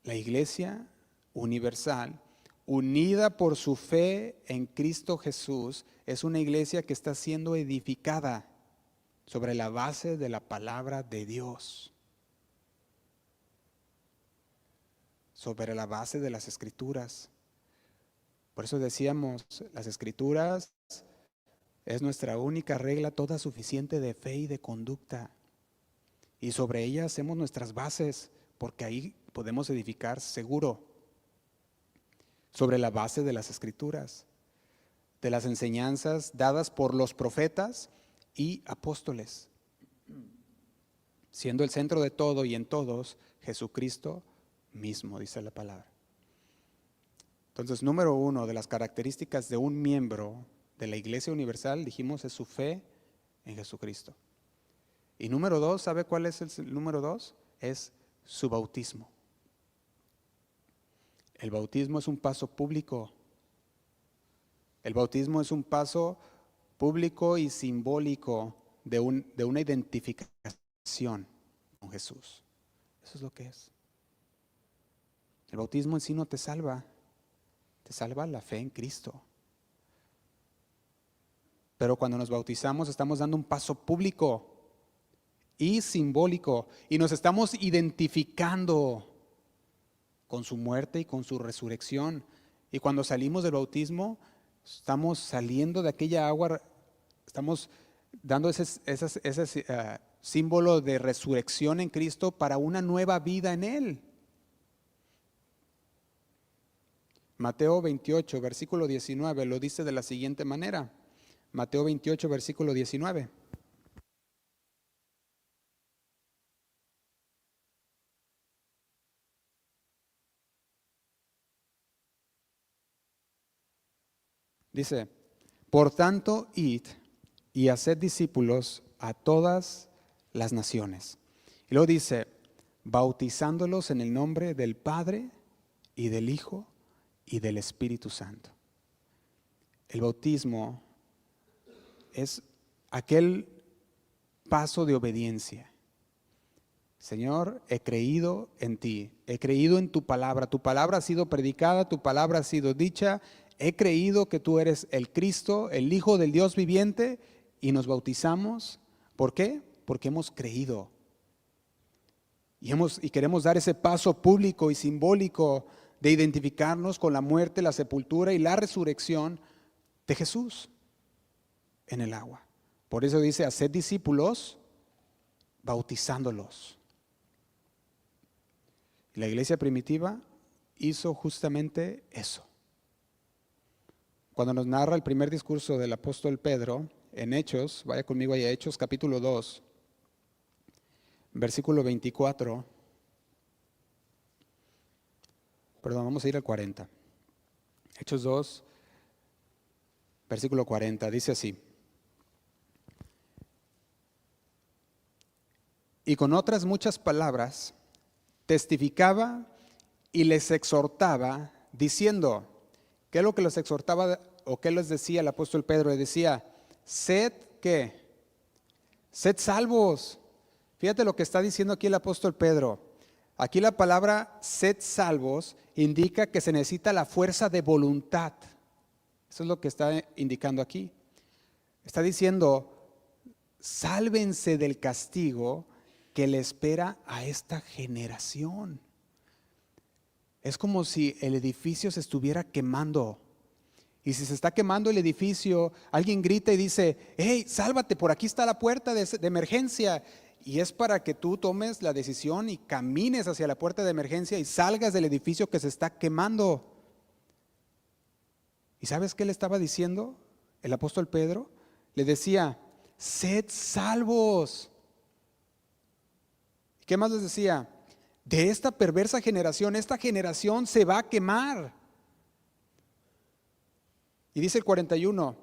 La Iglesia Universal, unida por su fe en Cristo Jesús, es una iglesia que está siendo edificada sobre la base de la palabra de Dios, sobre la base de las Escrituras. Por eso decíamos, las Escrituras es nuestra única regla toda suficiente de fe y de conducta. Y sobre ella hacemos nuestras bases, porque ahí podemos edificar seguro. Sobre la base de las Escrituras, de las enseñanzas dadas por los profetas y apóstoles, siendo el centro de todo y en todos Jesucristo mismo, dice la palabra. Entonces, número uno de las características de un miembro de la Iglesia Universal, dijimos, es su fe en Jesucristo. Y número dos, ¿sabe cuál es el número dos? Es su bautismo. El bautismo es un paso público. El bautismo es un paso público y simbólico de una identificación con Jesús. Eso es lo que es. El bautismo en sí no te salva. Te salva la fe en Cristo. Pero cuando nos bautizamos estamos dando un paso público y simbólico y nos estamos identificando con su muerte y con su resurrección. Y cuando salimos del bautismo, estamos saliendo de aquella agua, estamos dando ese símbolo de resurrección en Cristo para una nueva vida en Él. Mateo 28, versículo 19, lo dice de la siguiente manera. Mateo 28, versículo 19. Dice, por tanto, id y haced discípulos a todas las naciones. Y luego dice, bautizándolos en el nombre del Padre y del Hijo y del Espíritu Santo. El bautismo es aquel paso de obediencia. Señor, he creído en ti, he creído en tu palabra ha sido predicada, tu palabra ha sido dicha, he creído que tú eres el Cristo, el Hijo del Dios viviente, y nos bautizamos. ¿Por qué? Porque hemos creído. Y queremos dar ese paso público y simbólico de identificarnos con la muerte, la sepultura y la resurrección de Jesús en el agua. Por eso dice, haced discípulos, bautizándolos. La iglesia primitiva hizo justamente eso. Cuando nos narra el primer discurso del apóstol Pedro en Hechos, vaya conmigo ahí a Hechos capítulo 2, versículo 24. Perdón, vamos a ir al 40. Hechos 2, versículo 40, dice así. Y con otras muchas palabras testificaba y les exhortaba diciendo, ¿qué es lo que les exhortaba o qué les decía el apóstol Pedro? Le decía, sed, ¿qué? Sed salvos. Fíjate lo que está diciendo aquí el apóstol Pedro. Aquí la palabra sed salvos indica que se necesita la fuerza de voluntad. Eso es lo que está indicando aquí. Está diciendo, sálvense del castigo que le espera a esta generación. Es como si el edificio se estuviera quemando. Y si se está quemando el edificio, alguien grita y dice, hey, sálvate, por aquí está la puerta de emergencia. Y es para que tú tomes la decisión y camines hacia la puerta de emergencia y salgas del edificio que se está quemando. ¿Y sabes qué le estaba diciendo el apóstol Pedro? Le decía, sed salvos. ¿Qué más les decía? De esta perversa generación, esta generación se va a quemar. Y dice el 41,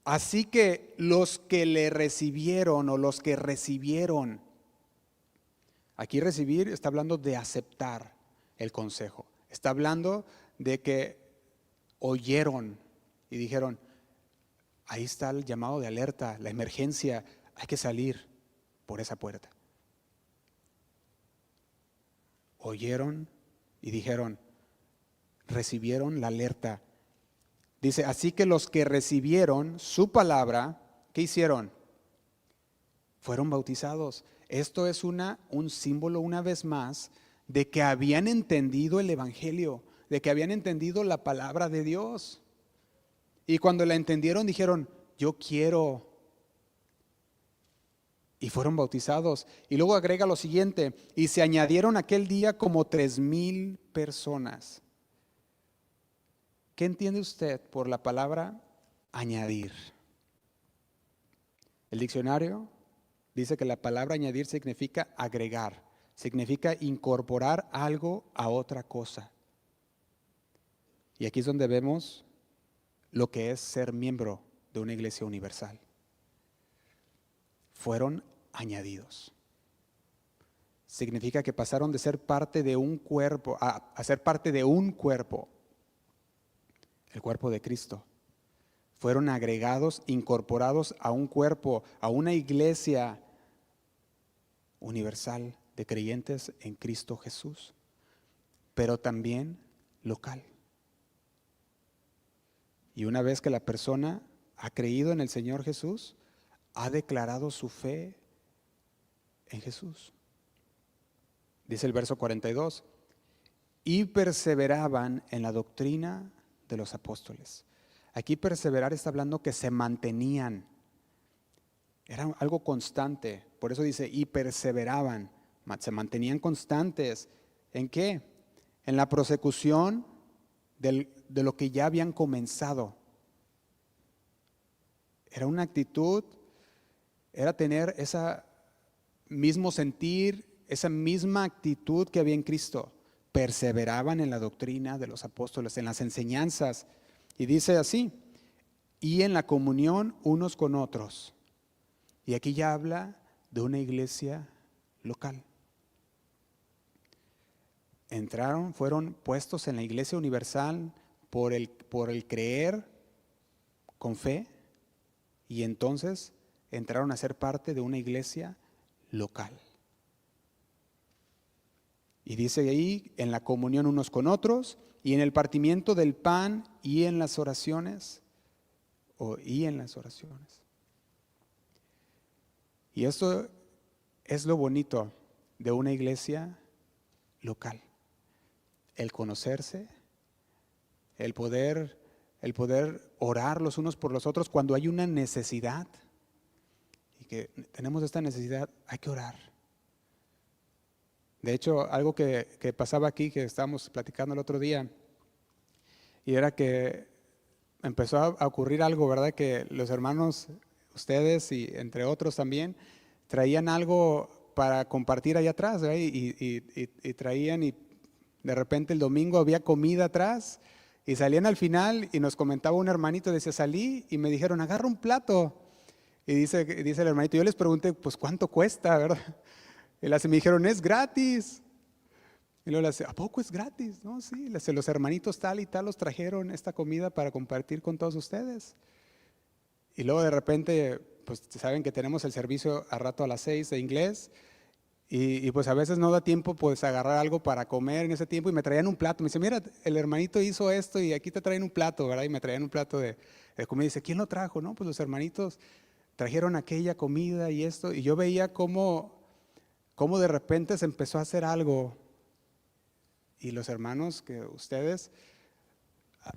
así que los que le recibieron o los que recibieron, aquí recibir está hablando de aceptar el consejo, está hablando de que oyeron y dijeron, ahí está el llamado de alerta, la emergencia, hay que salir por esa puerta. Oyeron y dijeron, recibieron la alerta. Dice, así que los que recibieron su palabra, ¿qué hicieron? Fueron bautizados. Esto es un símbolo una vez más de que habían entendido el evangelio, de que habían entendido la palabra de Dios. Y cuando la entendieron dijeron, yo quiero. Y fueron bautizados. Y luego agrega lo siguiente, y se añadieron aquel día como 3,000 personas. ¿Qué entiende usted por la palabra añadir? El diccionario dice que la palabra añadir significa agregar, significa incorporar algo a otra cosa. Y aquí es donde vemos lo que es ser miembro de una iglesia universal. Fueron añadidos. Significa que pasaron de ser parte de un cuerpo a ser parte de un cuerpo, el cuerpo de Cristo. Fueron agregados, incorporados a un cuerpo, a una iglesia universal de creyentes en Cristo Jesús, pero también local. Y una vez que la persona ha creído en el Señor Jesús, ha declarado su fe en Jesús. Dice el verso 42, y perseveraban en la doctrina de los apóstoles. Aquí perseverar está hablando que se mantenían. Era algo constante. Por eso dice, y perseveraban. Se mantenían constantes. ¿En qué? En la prosecución de lo que ya habían comenzado. Era una actitud, era tener ese mismo sentir, esa misma actitud que había en Cristo. Perseveraban en la doctrina de los apóstoles, en las enseñanzas. Y dice así, y en la comunión unos con otros. Y aquí ya habla de una iglesia local. Entraron, fueron puestos en la iglesia universal por el creer con fe y entonces entraron a ser parte de una iglesia local. Y dice ahí, en la comunión unos con otros y en el partimiento del pan y en las oraciones. Y esto es lo bonito de una iglesia local. El conocerse, el poder orar los unos por los otros cuando hay una necesidad y que tenemos esta necesidad, hay que orar. De hecho, algo que pasaba aquí, que estábamos platicando el otro día, y era que empezó a ocurrir algo, ¿verdad? Que los hermanos, ustedes y entre otros también, traían algo para compartir allá atrás, ¿verdad? Y traían, y de repente el domingo había comida atrás, y salían al final y nos comentaba un hermanito, decía, salí y me dijeron, agarra un plato. Y dice el hermanito, yo les pregunté, pues ¿cuánto cuesta, verdad? Y me dijeron, es gratis. Y luego le dice, ¿a poco es gratis? No, sí, los hermanitos tal y tal los trajeron esta comida para compartir con todos ustedes. Y luego de repente, pues saben que tenemos el servicio a rato a las 6 de inglés. Y pues a veces no da tiempo pues agarrar algo para comer en ese tiempo y me traían un plato. Me dice, mira, el hermanito hizo esto y aquí te traen un plato, ¿verdad? Y me traían un plato de comida. Y dice, ¿quién lo trajo? No, pues los hermanitos trajeron aquella comida y esto. Y yo veía cómo de repente se empezó a hacer algo. Y los hermanos que ustedes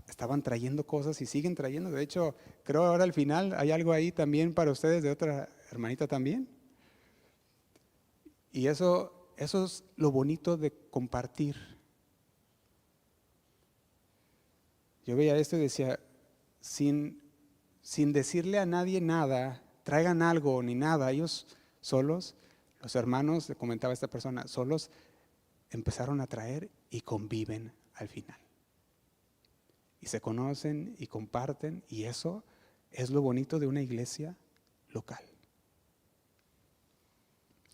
estaban trayendo cosas y siguen trayendo. De hecho, creo ahora al final hay algo ahí también para ustedes de otra hermanita también. Y eso es lo bonito de compartir. Yo veía esto y decía, sin decirle a nadie nada, traigan algo ni nada, ellos solos, los hermanos, le comentaba esta persona, solos empezaron a traer y conviven al final. Y se conocen y comparten, y eso es lo bonito de una iglesia local.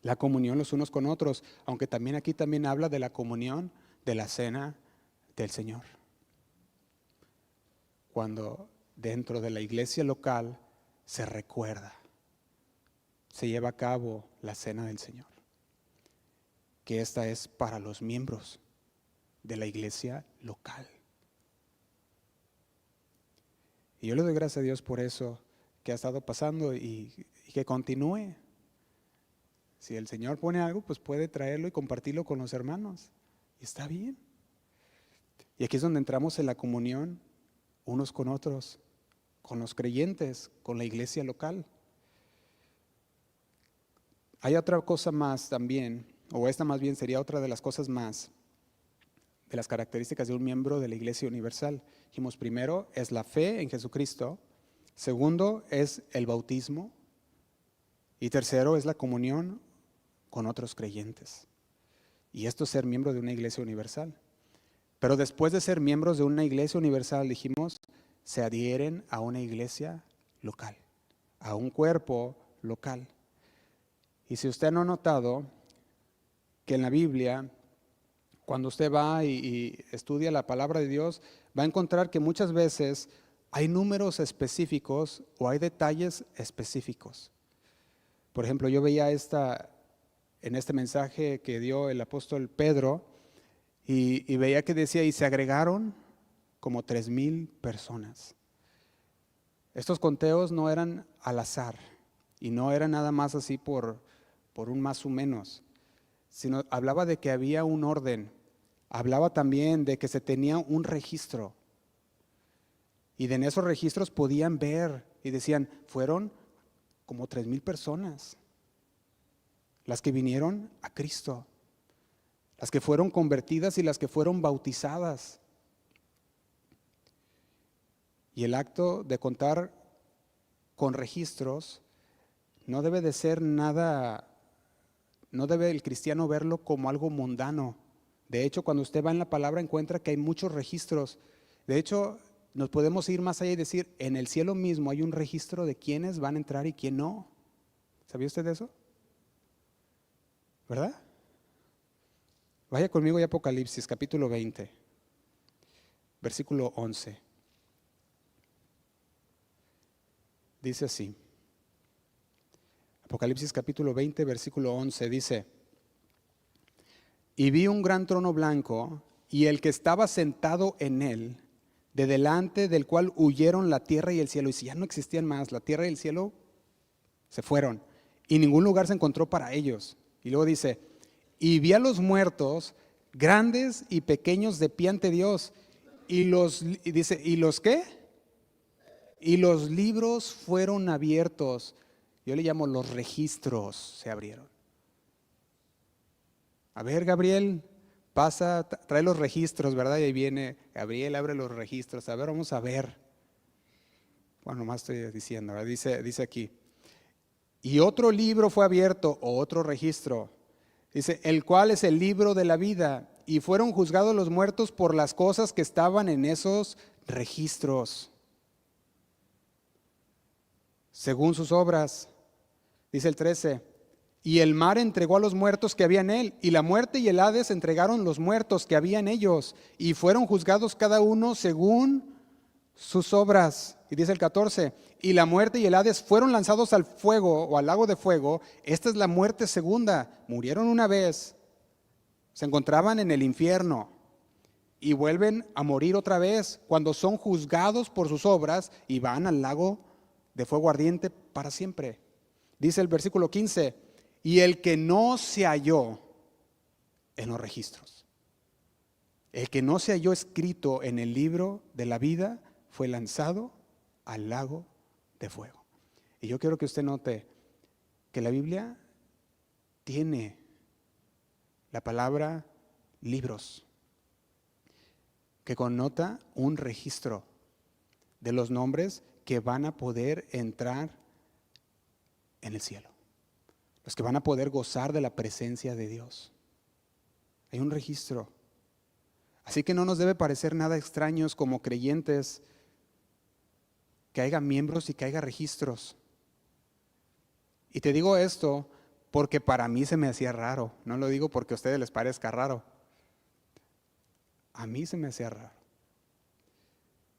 La comunión los unos con otros, aunque también aquí también habla de la comunión de la cena del Señor. Cuando dentro de la iglesia local se recuerda, se lleva a cabo la cena del Señor, que esta es para los miembros de la iglesia local. Y yo le doy gracias a Dios por eso que ha estado pasando y que continúe. Si el Señor pone algo, pues puede traerlo y compartirlo con los hermanos. Y está bien. Y aquí es donde entramos en la comunión unos con otros, con los creyentes, con la iglesia local. Hay otra cosa más también, o esta más bien sería otra de las cosas más, de las características de un miembro de la iglesia universal. Dijimos, primero es la fe en Jesucristo, segundo es el bautismo y tercero es la comunión con otros creyentes. Y esto es ser miembro de una iglesia universal. Pero después de ser miembros de una iglesia universal, dijimos, se adhieren a una iglesia local, a un cuerpo local. Y si usted no ha notado que en la Biblia, cuando usted va y estudia la palabra de Dios, va a encontrar que muchas veces hay números específicos o hay detalles específicos. Por ejemplo, yo veía en este mensaje que dio el apóstol Pedro y veía que decía, y se agregaron como 3,000 personas. Estos conteos no eran al azar y no eran nada más así por un más o menos, sino hablaba de que había un orden, hablaba también de que se tenía un registro y en esos registros podían ver y decían, fueron como 3,000 personas las que vinieron a Cristo, las que fueron convertidas y las que fueron bautizadas. Y el acto de contar con registros no debe de ser nada, no debe el cristiano verlo como algo mundano. De hecho, cuando usted va en la palabra encuentra que hay muchos registros. De hecho, nos podemos ir más allá y decir, en el cielo mismo hay un registro de quiénes van a entrar y quién no. ¿Sabía usted de eso? ¿Verdad? Vaya conmigo a Apocalipsis, capítulo 20, versículo 11. Dice así. Apocalipsis capítulo 20, versículo 11 dice: y vi un gran trono blanco y el que estaba sentado en él, de delante del cual huyeron la tierra y el cielo. Y si ya no existían más, la tierra y el cielo se fueron y ningún lugar se encontró para ellos. Y luego dice: y vi a los muertos, grandes y pequeños, de pie ante Dios. Y dice: ¿y los qué? Y los libros fueron abiertos. Yo le llamo los registros, se abrieron. A ver, Gabriel, pasa, trae los registros, ¿verdad? Y ahí viene Gabriel, abre los registros. A ver, vamos a ver. Bueno, nomás estoy diciendo, ¿verdad? Dice aquí: y otro libro fue abierto, o otro registro. Dice: el cual es el libro de la vida. Y fueron juzgados los muertos por las cosas que estaban en esos registros, según sus obras. Dice el 13: y el mar entregó a los muertos que había en él, y la muerte y el Hades entregaron los muertos que había en ellos, y fueron juzgados cada uno según sus obras. Y dice el 14: y la muerte y el Hades fueron lanzados al fuego, o al lago de fuego. Esta es la muerte segunda. Murieron una vez, se encontraban en el infierno, y vuelven a morir otra vez cuando son juzgados por sus obras y van al lago de fuego ardiente para siempre. Dice el versículo 15: y el que no se halló en los registros, el que no se halló escrito en el libro de la vida, fue lanzado al lago de fuego. Y yo quiero que usted note que la Biblia tiene la palabra libros, que connota un registro de los nombres que van a poder entrar en el cielo, los que van a poder gozar de la presencia de Dios. Hay un registro. Así que no nos debe parecer nada extraños como creyentes que haya miembros y que haya registros. Y te digo esto porque para mí se me hacía raro. No lo digo porque a ustedes les parezca raro. A mí se me hacía raro.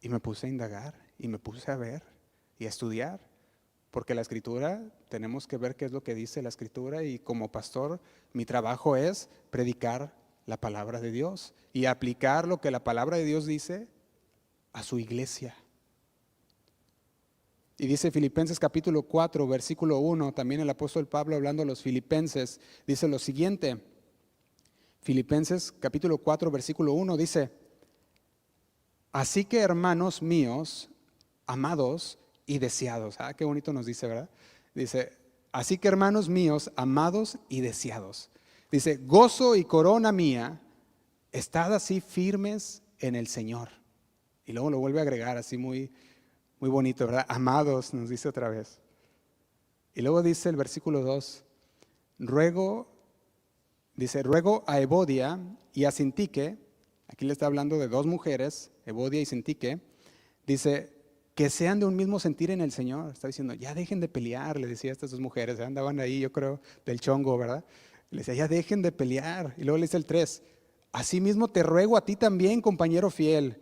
Y me puse a indagar y me puse a ver y a estudiar. Porque la Escritura, tenemos que ver qué es lo que dice la Escritura, y como pastor mi trabajo es predicar la palabra de Dios y aplicar lo que la palabra de Dios dice a su iglesia. Y dice Filipenses capítulo 4, versículo 1, también el apóstol Pablo hablando a los filipenses, dice lo siguiente. Filipenses capítulo 4, versículo 1 dice: así que, hermanos míos, amados y deseados. Qué bonito nos dice, ¿verdad? Dice: así que, hermanos míos, amados y deseados. Dice: gozo y corona mía, estad así firmes en el Señor. Y luego lo vuelve a agregar así muy bonito, ¿verdad? Amados, nos dice otra vez. Y luego dice el versículo 2: ruego a Evodia y a Sintique. Aquí le está hablando de dos mujeres, Evodia y Sintique. Dice: que sean de un mismo sentir en el Señor. Está diciendo: ya dejen de pelear, le decía a estas dos mujeres. Andaban ahí, yo creo, del chongo, ¿verdad? Le decía: ya dejen de pelear. Y luego le dice el 3: asimismo te ruego a ti también, compañero fiel,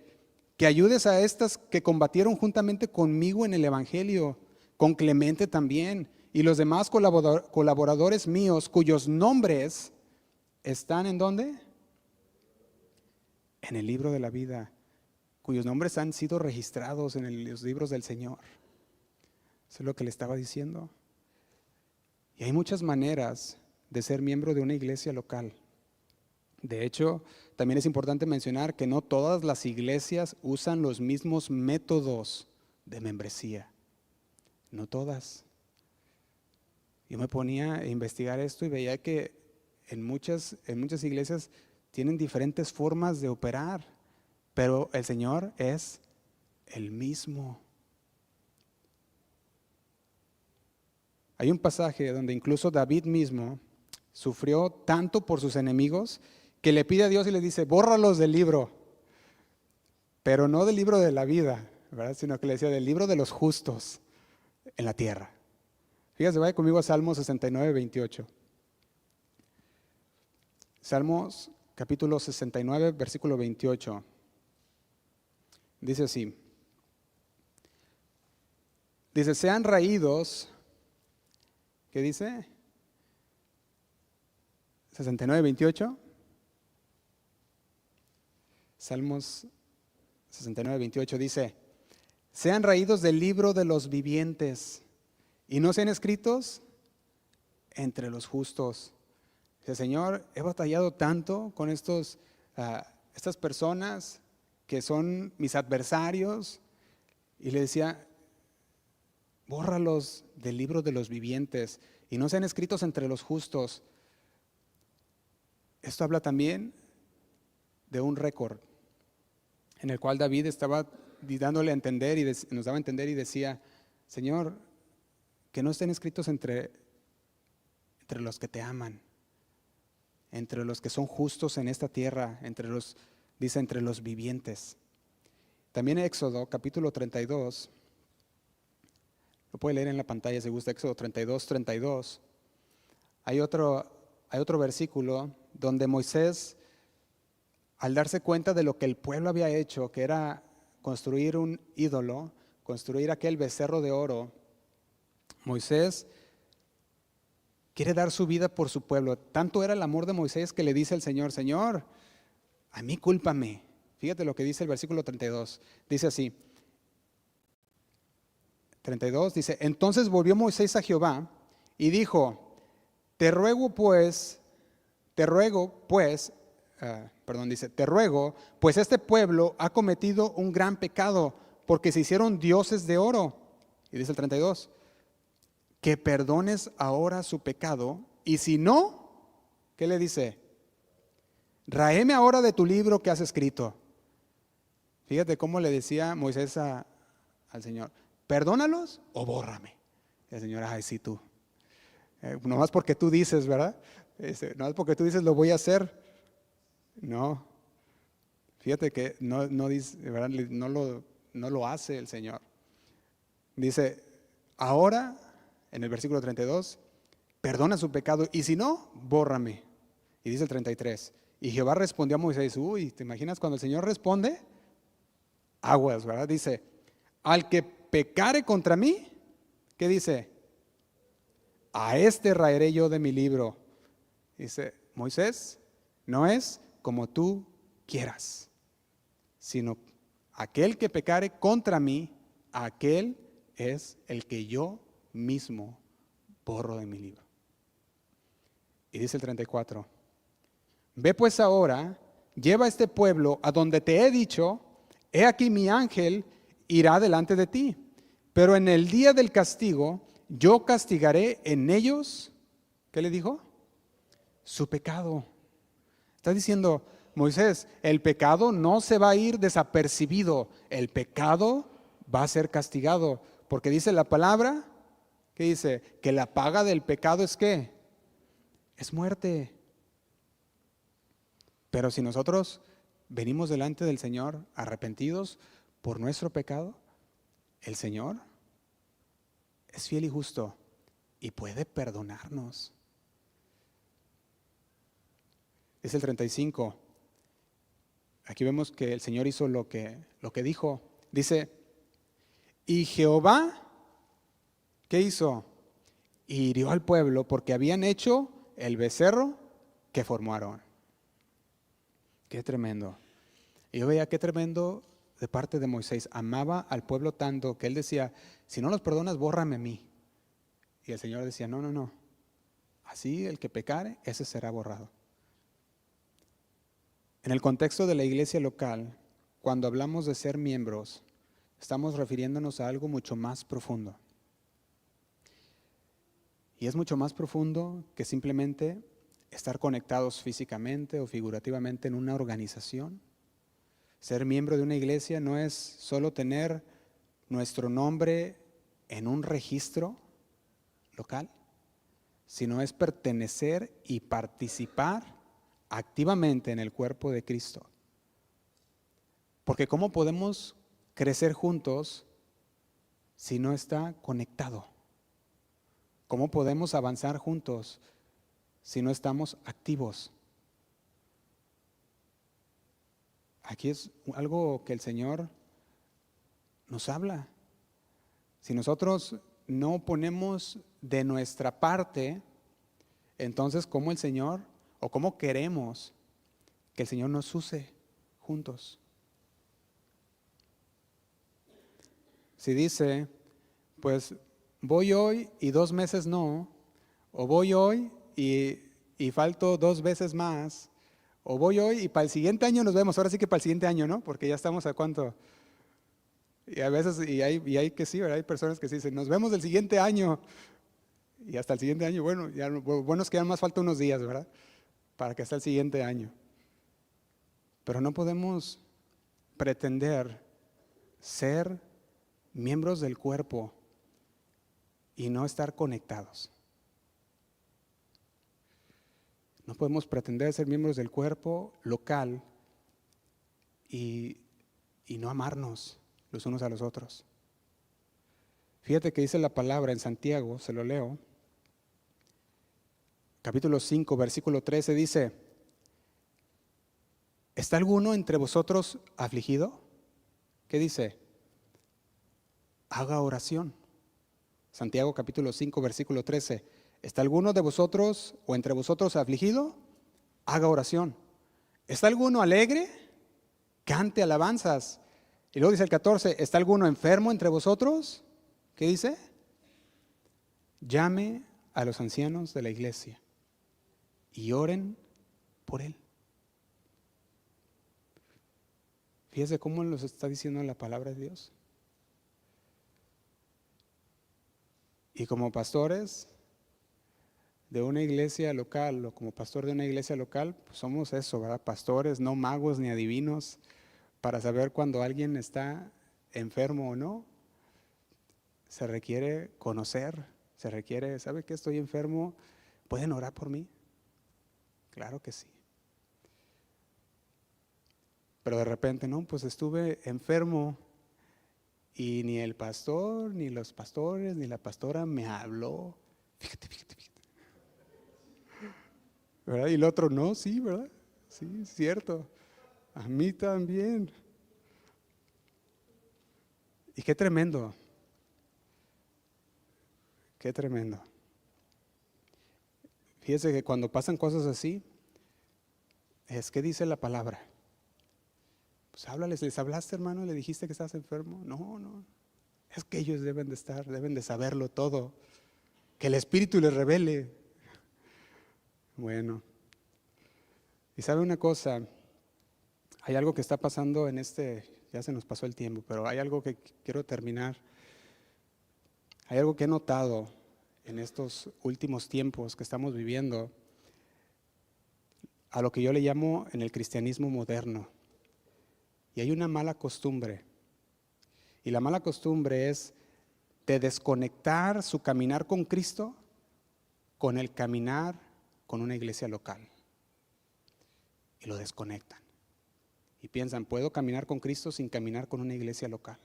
que ayudes a estas que combatieron juntamente conmigo en el Evangelio, con Clemente también, y los demás colaboradores míos, cuyos nombres están ¿en dónde? En el libro de la vida, cuyos nombres han sido registrados en los libros del Señor. Eso es lo que le estaba diciendo. Y hay muchas maneras de ser miembro de una iglesia local. De hecho, también es importante mencionar que no todas las iglesias usan los mismos métodos de membresía. No todas. Yo me ponía a investigar esto y veía que en muchas iglesias tienen diferentes formas de operar, pero el Señor es el mismo. Hay un pasaje donde incluso David mismo sufrió tanto por sus enemigos que le pide a Dios y le dice: bórralos del libro, pero no del libro de la vida, ¿verdad? Sino que le decía: del libro de los justos en la tierra. Fíjate, vaya conmigo a Salmos 69, 28. Salmos capítulo 69, versículo 28. Dice así. Dice, sean raídos, ¿qué dice? 69:28. Salmos 69:28 dice, sean raídos del libro de los vivientes y no sean escritos entre los justos. Dice, Señor, he batallado tanto con estas personas que son mis adversarios, y le decía, bórralos del libro de los vivientes y no sean escritos entre los justos. Esto habla también de un récord en el cual David estaba dándole a entender y nos daba a entender y decía, Señor, que no estén escritos entre los que te aman, entre los que son justos en esta tierra, dice, entre los vivientes. También Éxodo, capítulo 32, lo puede leer en la pantalla si gusta, Éxodo 32:32. Hay otro versículo donde Moisés, al darse cuenta de lo que el pueblo había hecho, que era construir un ídolo, construir aquel becerro de oro, Moisés quiere dar su vida por su pueblo. Tanto era el amor de Moisés que le dice al Señor, Señor, a mí cúlpame. Fíjate lo que dice el versículo 32. Dice así, 32 dice, entonces volvió Moisés a Jehová y dijo, te ruego, pues, este pueblo ha cometido un gran pecado, porque se hicieron dioses de oro. Y dice el 32, que perdones ahora su pecado, y si no, ¿qué le dice? Ráeme ahora de tu libro que has escrito. Fíjate cómo le decía Moisés al Señor, perdónalos o bórrame. Y el Señor, ay, sí, tú. Nomás porque tú dices, ¿verdad? Nomás porque tú dices lo voy a hacer. No. Fíjate que no dice, ¿verdad? No lo hace el Señor. Dice, ahora, en el versículo 32, perdona su pecado y si no, bórrame. Y dice el 33, y Jehová respondió a Moisés, uy, ¿te imaginas cuando el Señor responde? Aguas, ¿verdad? Dice, al que pecare contra mí, ¿qué dice? A este raeré yo de mi libro. Dice, Moisés, no es como tú quieras, sino aquel que pecare contra mí, aquel es el que yo mismo borro de mi libro. Y dice el 34, ve pues ahora, lleva a este pueblo a donde te he dicho, he aquí mi ángel irá delante de ti, pero en el día del castigo yo castigaré en ellos, ¿qué le dijo? Su pecado. Está diciendo Moisés, el pecado no se va a ir desapercibido, el pecado va a ser castigado, porque dice la palabra, ¿qué dice? Que la paga del pecado es ¿qué? Es muerte. Pero si nosotros venimos delante del Señor arrepentidos por nuestro pecado, el Señor es fiel y justo y puede perdonarnos. Es el 35. Aquí vemos que el Señor hizo lo que dijo. Dice, y Jehová, ¿qué hizo? Hirió al pueblo porque habían hecho el becerro que formó Aarón. Qué tremendo. Y yo veía qué tremendo de parte de Moisés. Amaba al pueblo tanto que él decía, si no los perdonas, bórrame a mí. Y el Señor decía, no. Así el que pecare, ese será borrado. En el contexto de la iglesia local, cuando hablamos de ser miembros, estamos refiriéndonos a algo mucho más profundo. Y es mucho más profundo que simplemente estar conectados físicamente o figurativamente en una organización. Ser miembro de una iglesia no es solo tener nuestro nombre en un registro local, sino es pertenecer y participar activamente en el cuerpo de Cristo. Porque ¿cómo podemos crecer juntos si no está conectado? ¿Cómo podemos avanzar juntos si no estamos activos? Aquí es algo que el Señor nos habla. Si nosotros no ponemos de nuestra parte, entonces ¿cómo el Señor o cómo queremos que el Señor nos use juntos? Si dice, pues voy hoy y 2 meses no, o voy hoy y falto 2 veces más, o voy hoy y para el siguiente año nos vemos, ahora sí que para el siguiente año, ¿no? Porque ya estamos a cuánto. Y a veces, y hay que sí, ¿verdad? Hay personas que sí dicen, nos vemos el siguiente año, y hasta el siguiente año, bueno, ya, bueno es que ya más falta unos días, ¿verdad? Para que hasta el siguiente año. Pero no podemos pretender ser miembros del cuerpo y no estar conectados. No podemos pretender ser miembros del cuerpo local y no amarnos los unos a los otros. Fíjate que dice la palabra en Santiago, se lo leo, capítulo 5, versículo 13, dice, ¿está alguno entre vosotros afligido? ¿Qué dice? Haga oración. Santiago capítulo 5, versículo 13. ¿Está alguno de vosotros o entre vosotros afligido? Haga oración. ¿Está alguno alegre? Cante alabanzas. Y luego dice el 14, ¿está alguno enfermo entre vosotros? ¿Qué dice? Llame a los ancianos de la iglesia y oren por él. Fíjese cómo nos está diciendo la palabra de Dios. Y como pastores de una iglesia local o como pastor de una iglesia local, pues somos eso, ¿verdad? Pastores, no magos ni adivinos para saber cuando alguien está enfermo o no. Se requiere conocer, se requiere, ¿sabe qué? Estoy enfermo, ¿pueden orar por mí? Claro que sí. Pero de repente, no, pues estuve enfermo y ni el pastor, ni los pastores, ni la pastora me habló. Fíjate. ¿Verdad? Y el otro, no, sí, ¿verdad? Sí, cierto. A mí también. Y qué tremendo. Qué tremendo. Fíjese que cuando pasan cosas así, es que dice la palabra. Pues háblales, ¿les hablaste, hermano? ¿Le dijiste que estás enfermo? No. Es que ellos deben de saberlo todo. Que el Espíritu les revele. Bueno. Y sabe una cosa, hay algo que está pasando ya se nos pasó el tiempo, pero hay algo que quiero terminar. Hay algo que he notado en estos últimos tiempos que estamos viviendo, a lo que yo le llamo en el cristianismo moderno. Y hay una mala costumbre. Y la mala costumbre es de desconectar su caminar con Cristo con el caminar con una iglesia local. Y lo desconectan. Y piensan, ¿puedo caminar con Cristo sin caminar con una iglesia local?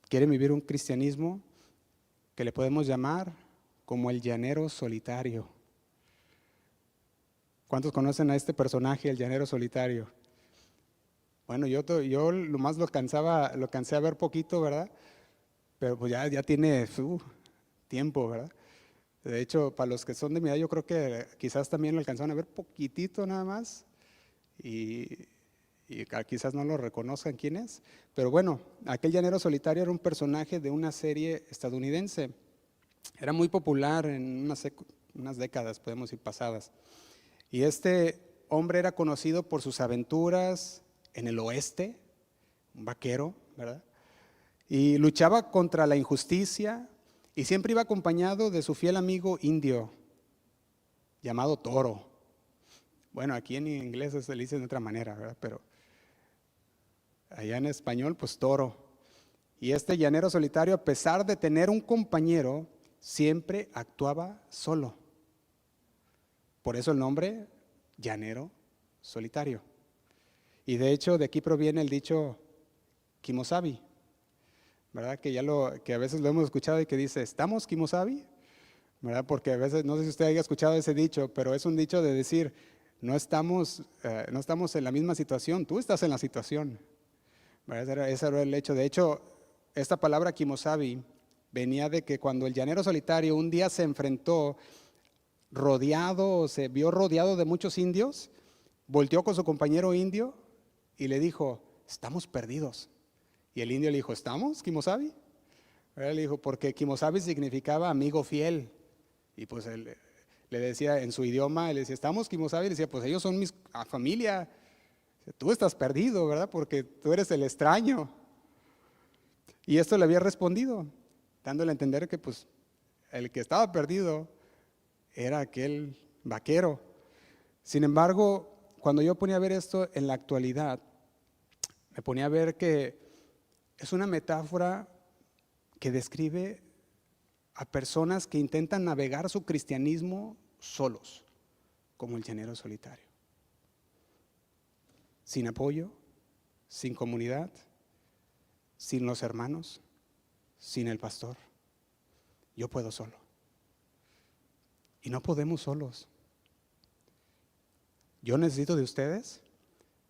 Quieren vivir un cristianismo que le podemos llamar como el llanero solitario. ¿Cuántos conocen a este personaje, el llanero solitario? Bueno, yo nomás lo cansé a ver poquito, ¿verdad? Pero pues ya tiene su tiempo, ¿verdad? De hecho, para los que son de mi edad, yo creo que quizás también lo alcanzaron a ver poquitito nada más y quizás no lo reconozcan quién es. Pero bueno, aquel llanero solitario era un personaje de una serie estadounidense. Era muy popular en unas décadas, podemos decir, pasadas. Y este hombre era conocido por sus aventuras en el oeste, un vaquero, ¿verdad? Y luchaba contra la injusticia y siempre iba acompañado de su fiel amigo indio, llamado Toro. Bueno, aquí en inglés se le dice de otra manera, ¿verdad? Pero allá en español, pues Toro. Y este llanero solitario, a pesar de tener un compañero, siempre actuaba solo. Por eso el nombre, llanero solitario. Y de hecho, de aquí proviene el dicho Kimosabi, ¿verdad? Que a veces lo hemos escuchado y que dice, ¿estamos Kimosabi? ¿Verdad? Porque a veces, no sé si usted haya escuchado ese dicho, pero es un dicho de decir, no estamos en la misma situación, tú estás en la situación. ¿Verdad? Ese era el hecho. De hecho, esta palabra kimosabi venía de que cuando el llanero solitario un día se enfrentó se vio rodeado de muchos indios, volteó con su compañero indio y le dijo, estamos perdidos. Y el indio le dijo, ¿estamos, kimosabi? Él le dijo, porque kimosabi significaba amigo fiel. Y pues él le decía en su idioma, él decía, ¿estamos, kimosabi? Y le decía, pues ellos son mi familia. Tú estás perdido, ¿verdad? Porque tú eres el extraño. Y esto le había respondido, dándole a entender que pues el que estaba perdido era aquel vaquero. Sin embargo, cuando yo ponía a ver esto en la actualidad, me ponía a ver que es una metáfora que describe a personas que intentan navegar su cristianismo solos, como el llanero solitario. Sin apoyo, sin comunidad, sin los hermanos, sin el pastor. Yo puedo solo. Y no podemos solos. Yo necesito de ustedes,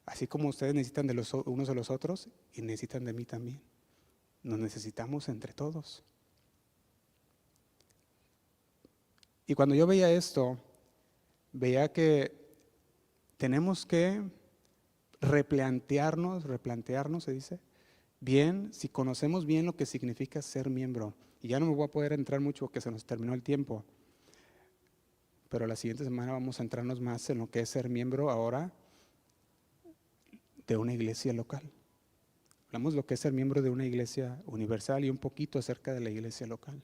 así como ustedes necesitan de los unos de los otros y necesitan de mí también. Nos necesitamos entre todos. Y cuando yo veía esto, veía que tenemos que replantearnos, se dice, bien, si conocemos bien lo que significa ser miembro. Y ya no me voy a poder entrar mucho porque se nos terminó el tiempo. Pero la siguiente semana vamos a entrarnos más en lo que es ser miembro ahora de una iglesia local. Hablamos de lo que es ser miembro de una iglesia universal y un poquito acerca de la iglesia local.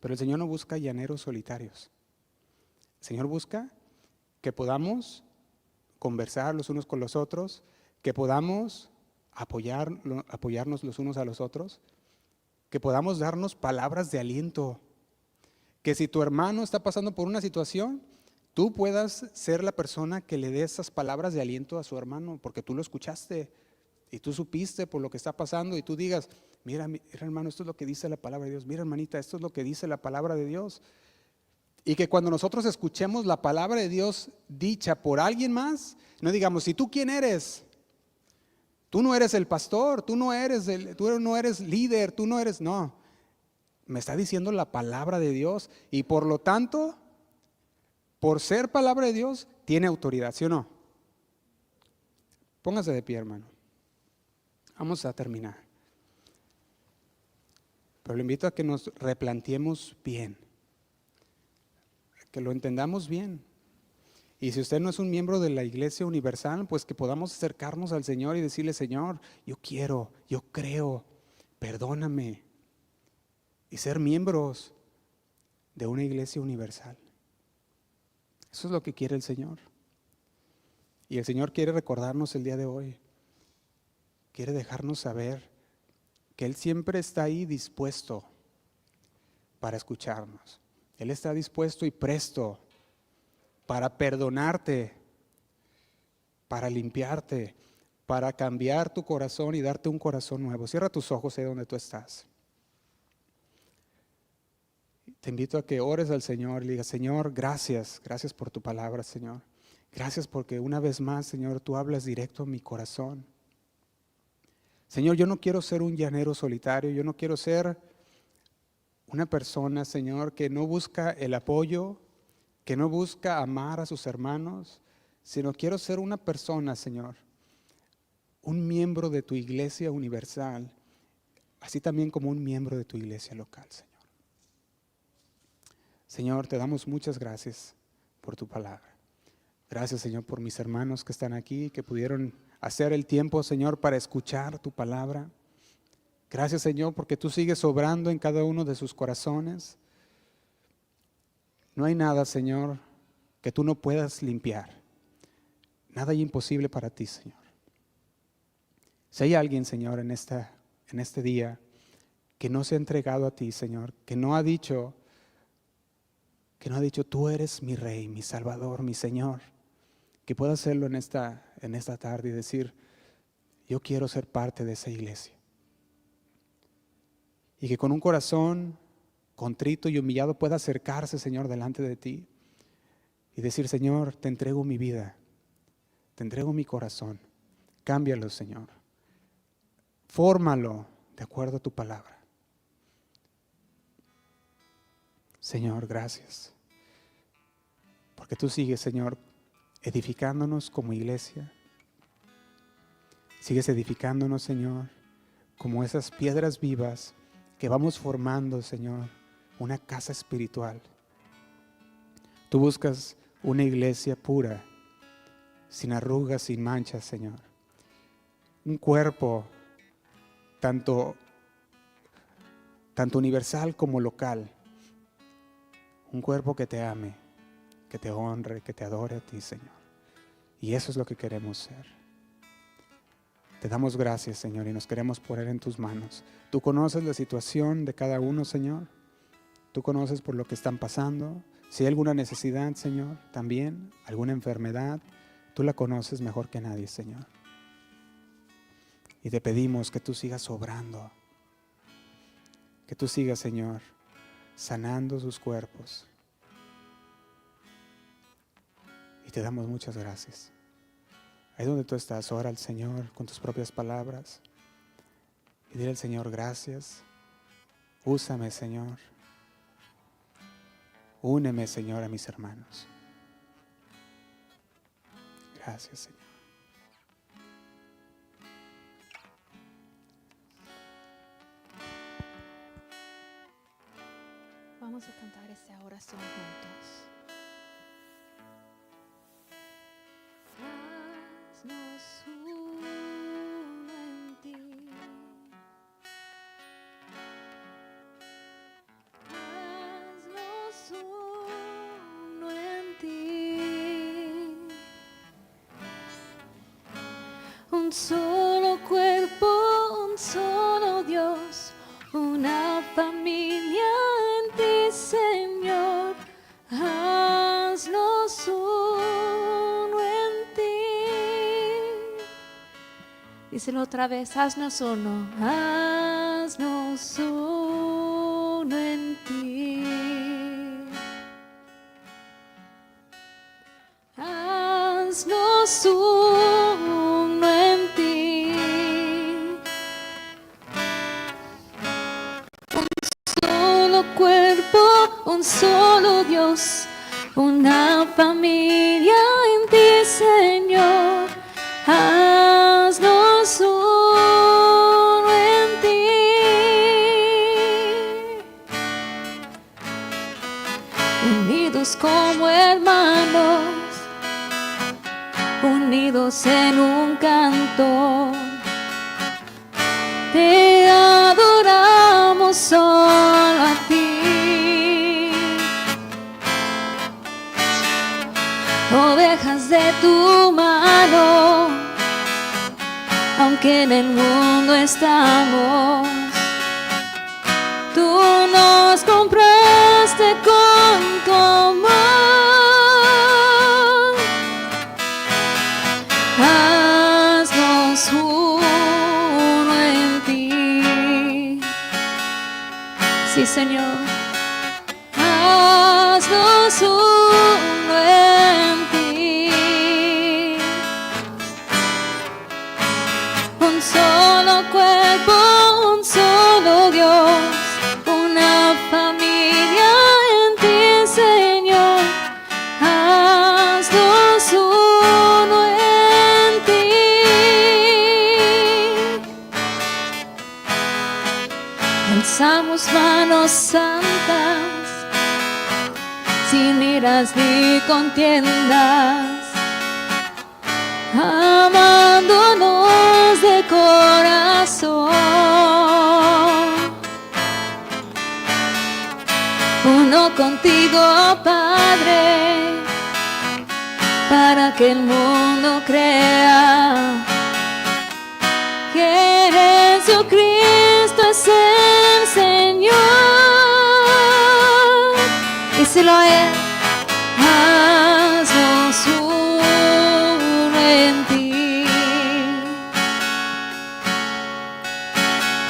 Pero el Señor no busca llaneros solitarios. El Señor busca que podamos conversar los unos con los otros, que podamos apoyarnos los unos a los otros, que podamos darnos palabras de aliento. Que si tu hermano está pasando por una situación, tú puedas ser la persona que le dé esas palabras de aliento a su hermano, porque tú lo escuchaste y tú supiste por lo que está pasando y tú digas, mira hermano, esto es lo que dice la palabra de Dios, mira hermanita, esto es lo que dice la palabra de Dios. Y que cuando nosotros escuchemos la palabra de Dios dicha por alguien más, no digamos, ¿y tú quién eres? Tú no eres el pastor, tú no eres líder, tú no eres, no. Me está diciendo la palabra de Dios y por lo tanto, por ser palabra de Dios, tiene autoridad, ¿sí o no? Póngase de pie, hermano. Vamos a terminar. Pero le invito a que nos replanteemos bien, que lo entendamos bien. Y si usted no es un miembro de la Iglesia Universal, pues que podamos acercarnos al Señor y decirle, Señor, yo quiero, yo creo, perdóname. Y ser miembros de una iglesia universal. Eso es lo que quiere el Señor. Y el Señor quiere recordarnos el día de hoy. Quiere dejarnos saber que Él siempre está ahí dispuesto para escucharnos. Él está dispuesto y presto para perdonarte, para limpiarte, para cambiar tu corazón y darte un corazón nuevo. Cierra tus ojos ahí donde tú estás. Te invito a que ores al Señor y le digas, Señor, gracias por tu palabra, Señor. Gracias porque una vez más, Señor, tú hablas directo a mi corazón. Señor, yo no quiero ser un llanero solitario, yo no quiero ser una persona, Señor, que no busca el apoyo, que no busca amar a sus hermanos, sino quiero ser una persona, Señor, un miembro de tu iglesia universal, así también como un miembro de tu iglesia local, Señor. Señor, te damos muchas gracias por tu palabra. Gracias, Señor, por mis hermanos que están aquí, que pudieron hacer el tiempo, Señor, para escuchar tu palabra. Gracias, Señor, porque tú sigues obrando en cada uno de sus corazones. No hay nada, Señor, que tú no puedas limpiar. Nada hay imposible para ti, Señor. Si hay alguien, Señor, en este día que no se ha entregado a ti, Señor, que no ha dicho, tú eres mi Rey, mi Salvador, mi Señor, que pueda hacerlo en esta tarde y decir, yo quiero ser parte de esa iglesia. Y que con un corazón contrito y humillado pueda acercarse, Señor, delante de ti y decir, Señor, te entrego mi vida, te entrego mi corazón, cámbialo, Señor, fórmalo, de acuerdo a tu palabra. Señor, gracias, porque tú sigues, Señor, edificándonos como iglesia. Sigues edificándonos, Señor, como esas piedras vivas que vamos formando, Señor, una casa espiritual. Tú buscas una iglesia pura, sin arrugas, sin manchas, Señor. Un cuerpo tanto universal como local. Un cuerpo que te ame, que te honre, que te adore a ti, Señor. Y eso es lo que queremos ser. Te damos gracias, Señor, y nos queremos poner en tus manos. Tú conoces la situación de cada uno, Señor. Tú conoces por lo que están pasando. Si hay alguna necesidad, Señor, también, alguna enfermedad, tú la conoces mejor que nadie, Señor. Y te pedimos que tú sigas obrando. Que tú sigas, Señor, sanando sus cuerpos. Y te damos muchas gracias. Ahí donde tú estás, ora al Señor con tus propias palabras. Y dile al Señor, gracias. Úsame, Señor. Úneme, Señor, a mis hermanos. Gracias, Señor. Vamos a cantar esta oración juntos. Haznos uno en ti. Haznos uno en ti. Un solo cuerpo, un solo Dios, una familia en ti, Señor. Haznos uno en ti. Díselo otra vez, haznos uno. Haznos uno en ti. Haznos uno en ti. Solo cuerpo, un solo Dios, una familia en ti, Señor. Haznos uno en ti. Unidos como hermanos, unidos en un canto, te adoramos solo a ti. Ovejas de tu mano, aunque en el mundo estamos, tú nos compraste con tu amor. Haznos uno en ti. Sí, Señor. Haznos uno en ti. Un solo cuerpo, un solo Dios, una familia en ti, Señor. Haznos uno en ti. Alzamos manos santas, sin iras ni contiendas, amándonos de corazón. Uno contigo, Padre, para que el mundo crea que Jesucristo es el Señor. Y si lo es, haznos uno en ti.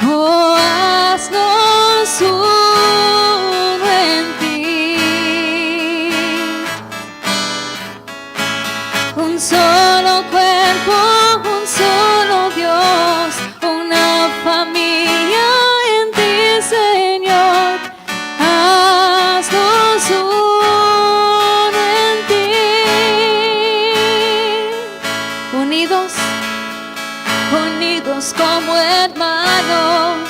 Oh, haznos uno en ti. Un solo cuerpo, unidos como hermanos,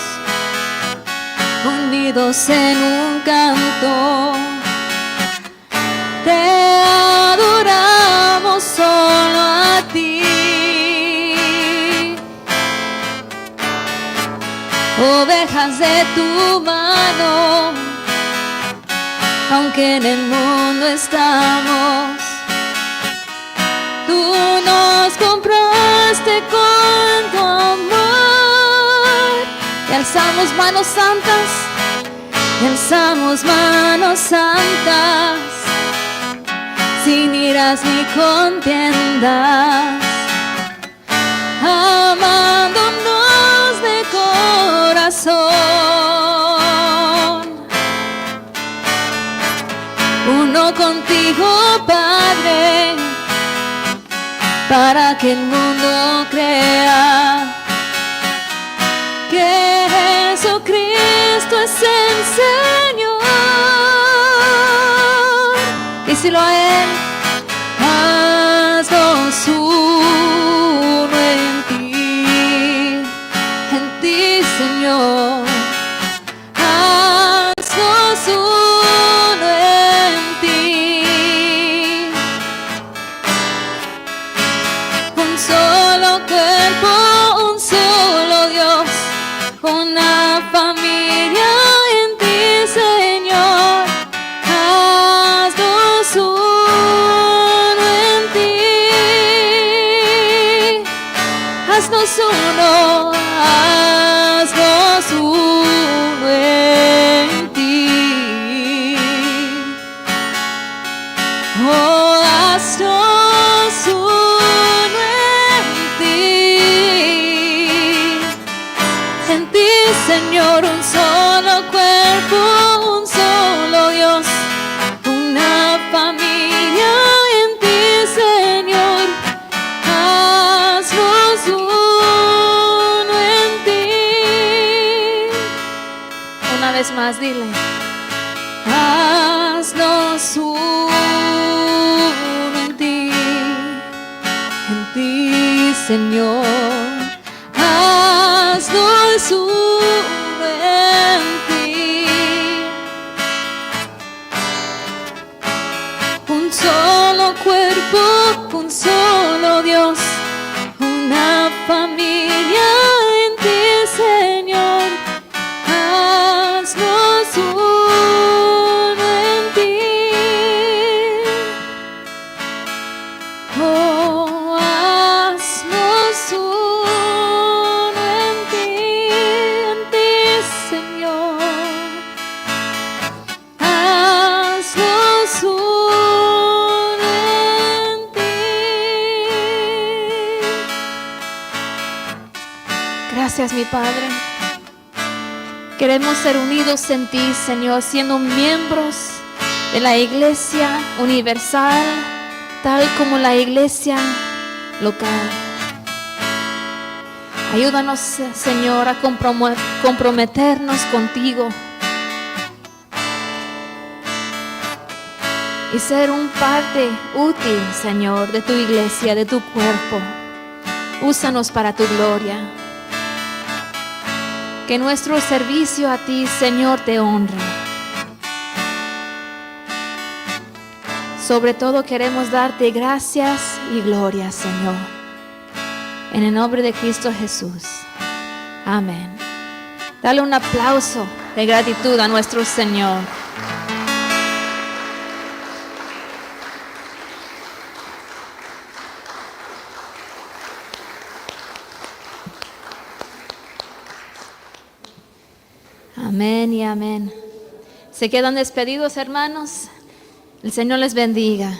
unidos en un canto. Te adoramos solo a ti. Ovejas de tu mano, aunque en el mundo estamos, tú nos compraste con tu amor. Y alzamos manos santas, y alzamos manos santas, sin iras ni contiendas, amándonos de corazón. Uno contigo, Padre, para que el mundo crea que Jesucristo es el Señor. Díselo a Él. Haznos uno en ti, Señor. Haznos uno en ti. Un solo cuerpo, un solo Dios, una familia en ti, Señor. Haznos uno en ti. Haznos uno, haznos uno en ti. Oh, haznos uno en ti, Señor, un solo cuerpo, un solo Dios, una familia en ti, Señor. Haznos uno en ti. Una vez más, dile. Haznos uno en ti, Señor. Haznos uno en ti. Un solo cuerpo, un solo Dios, una familia en ti, Señor. Haznos uno en ti. Oh, haznos uno en ti, Señor. Haznos uno en ti. Gracias, mi Padre. Queremos ser unidos en ti, Señor, siendo miembros de la Iglesia Universal, tal como la iglesia local. Ayúdanos, Señor, a comprometernos contigo y ser un parte útil, Señor, de tu iglesia, de tu cuerpo. Úsanos para tu gloria. Que nuestro servicio a ti, Señor, te honre. Sobre todo queremos darte gracias y gloria, Señor. En el nombre de Cristo Jesús. Amén. Dale un aplauso de gratitud a nuestro Señor. Amén y amén. Se quedan despedidos, hermanos. El Señor les bendiga.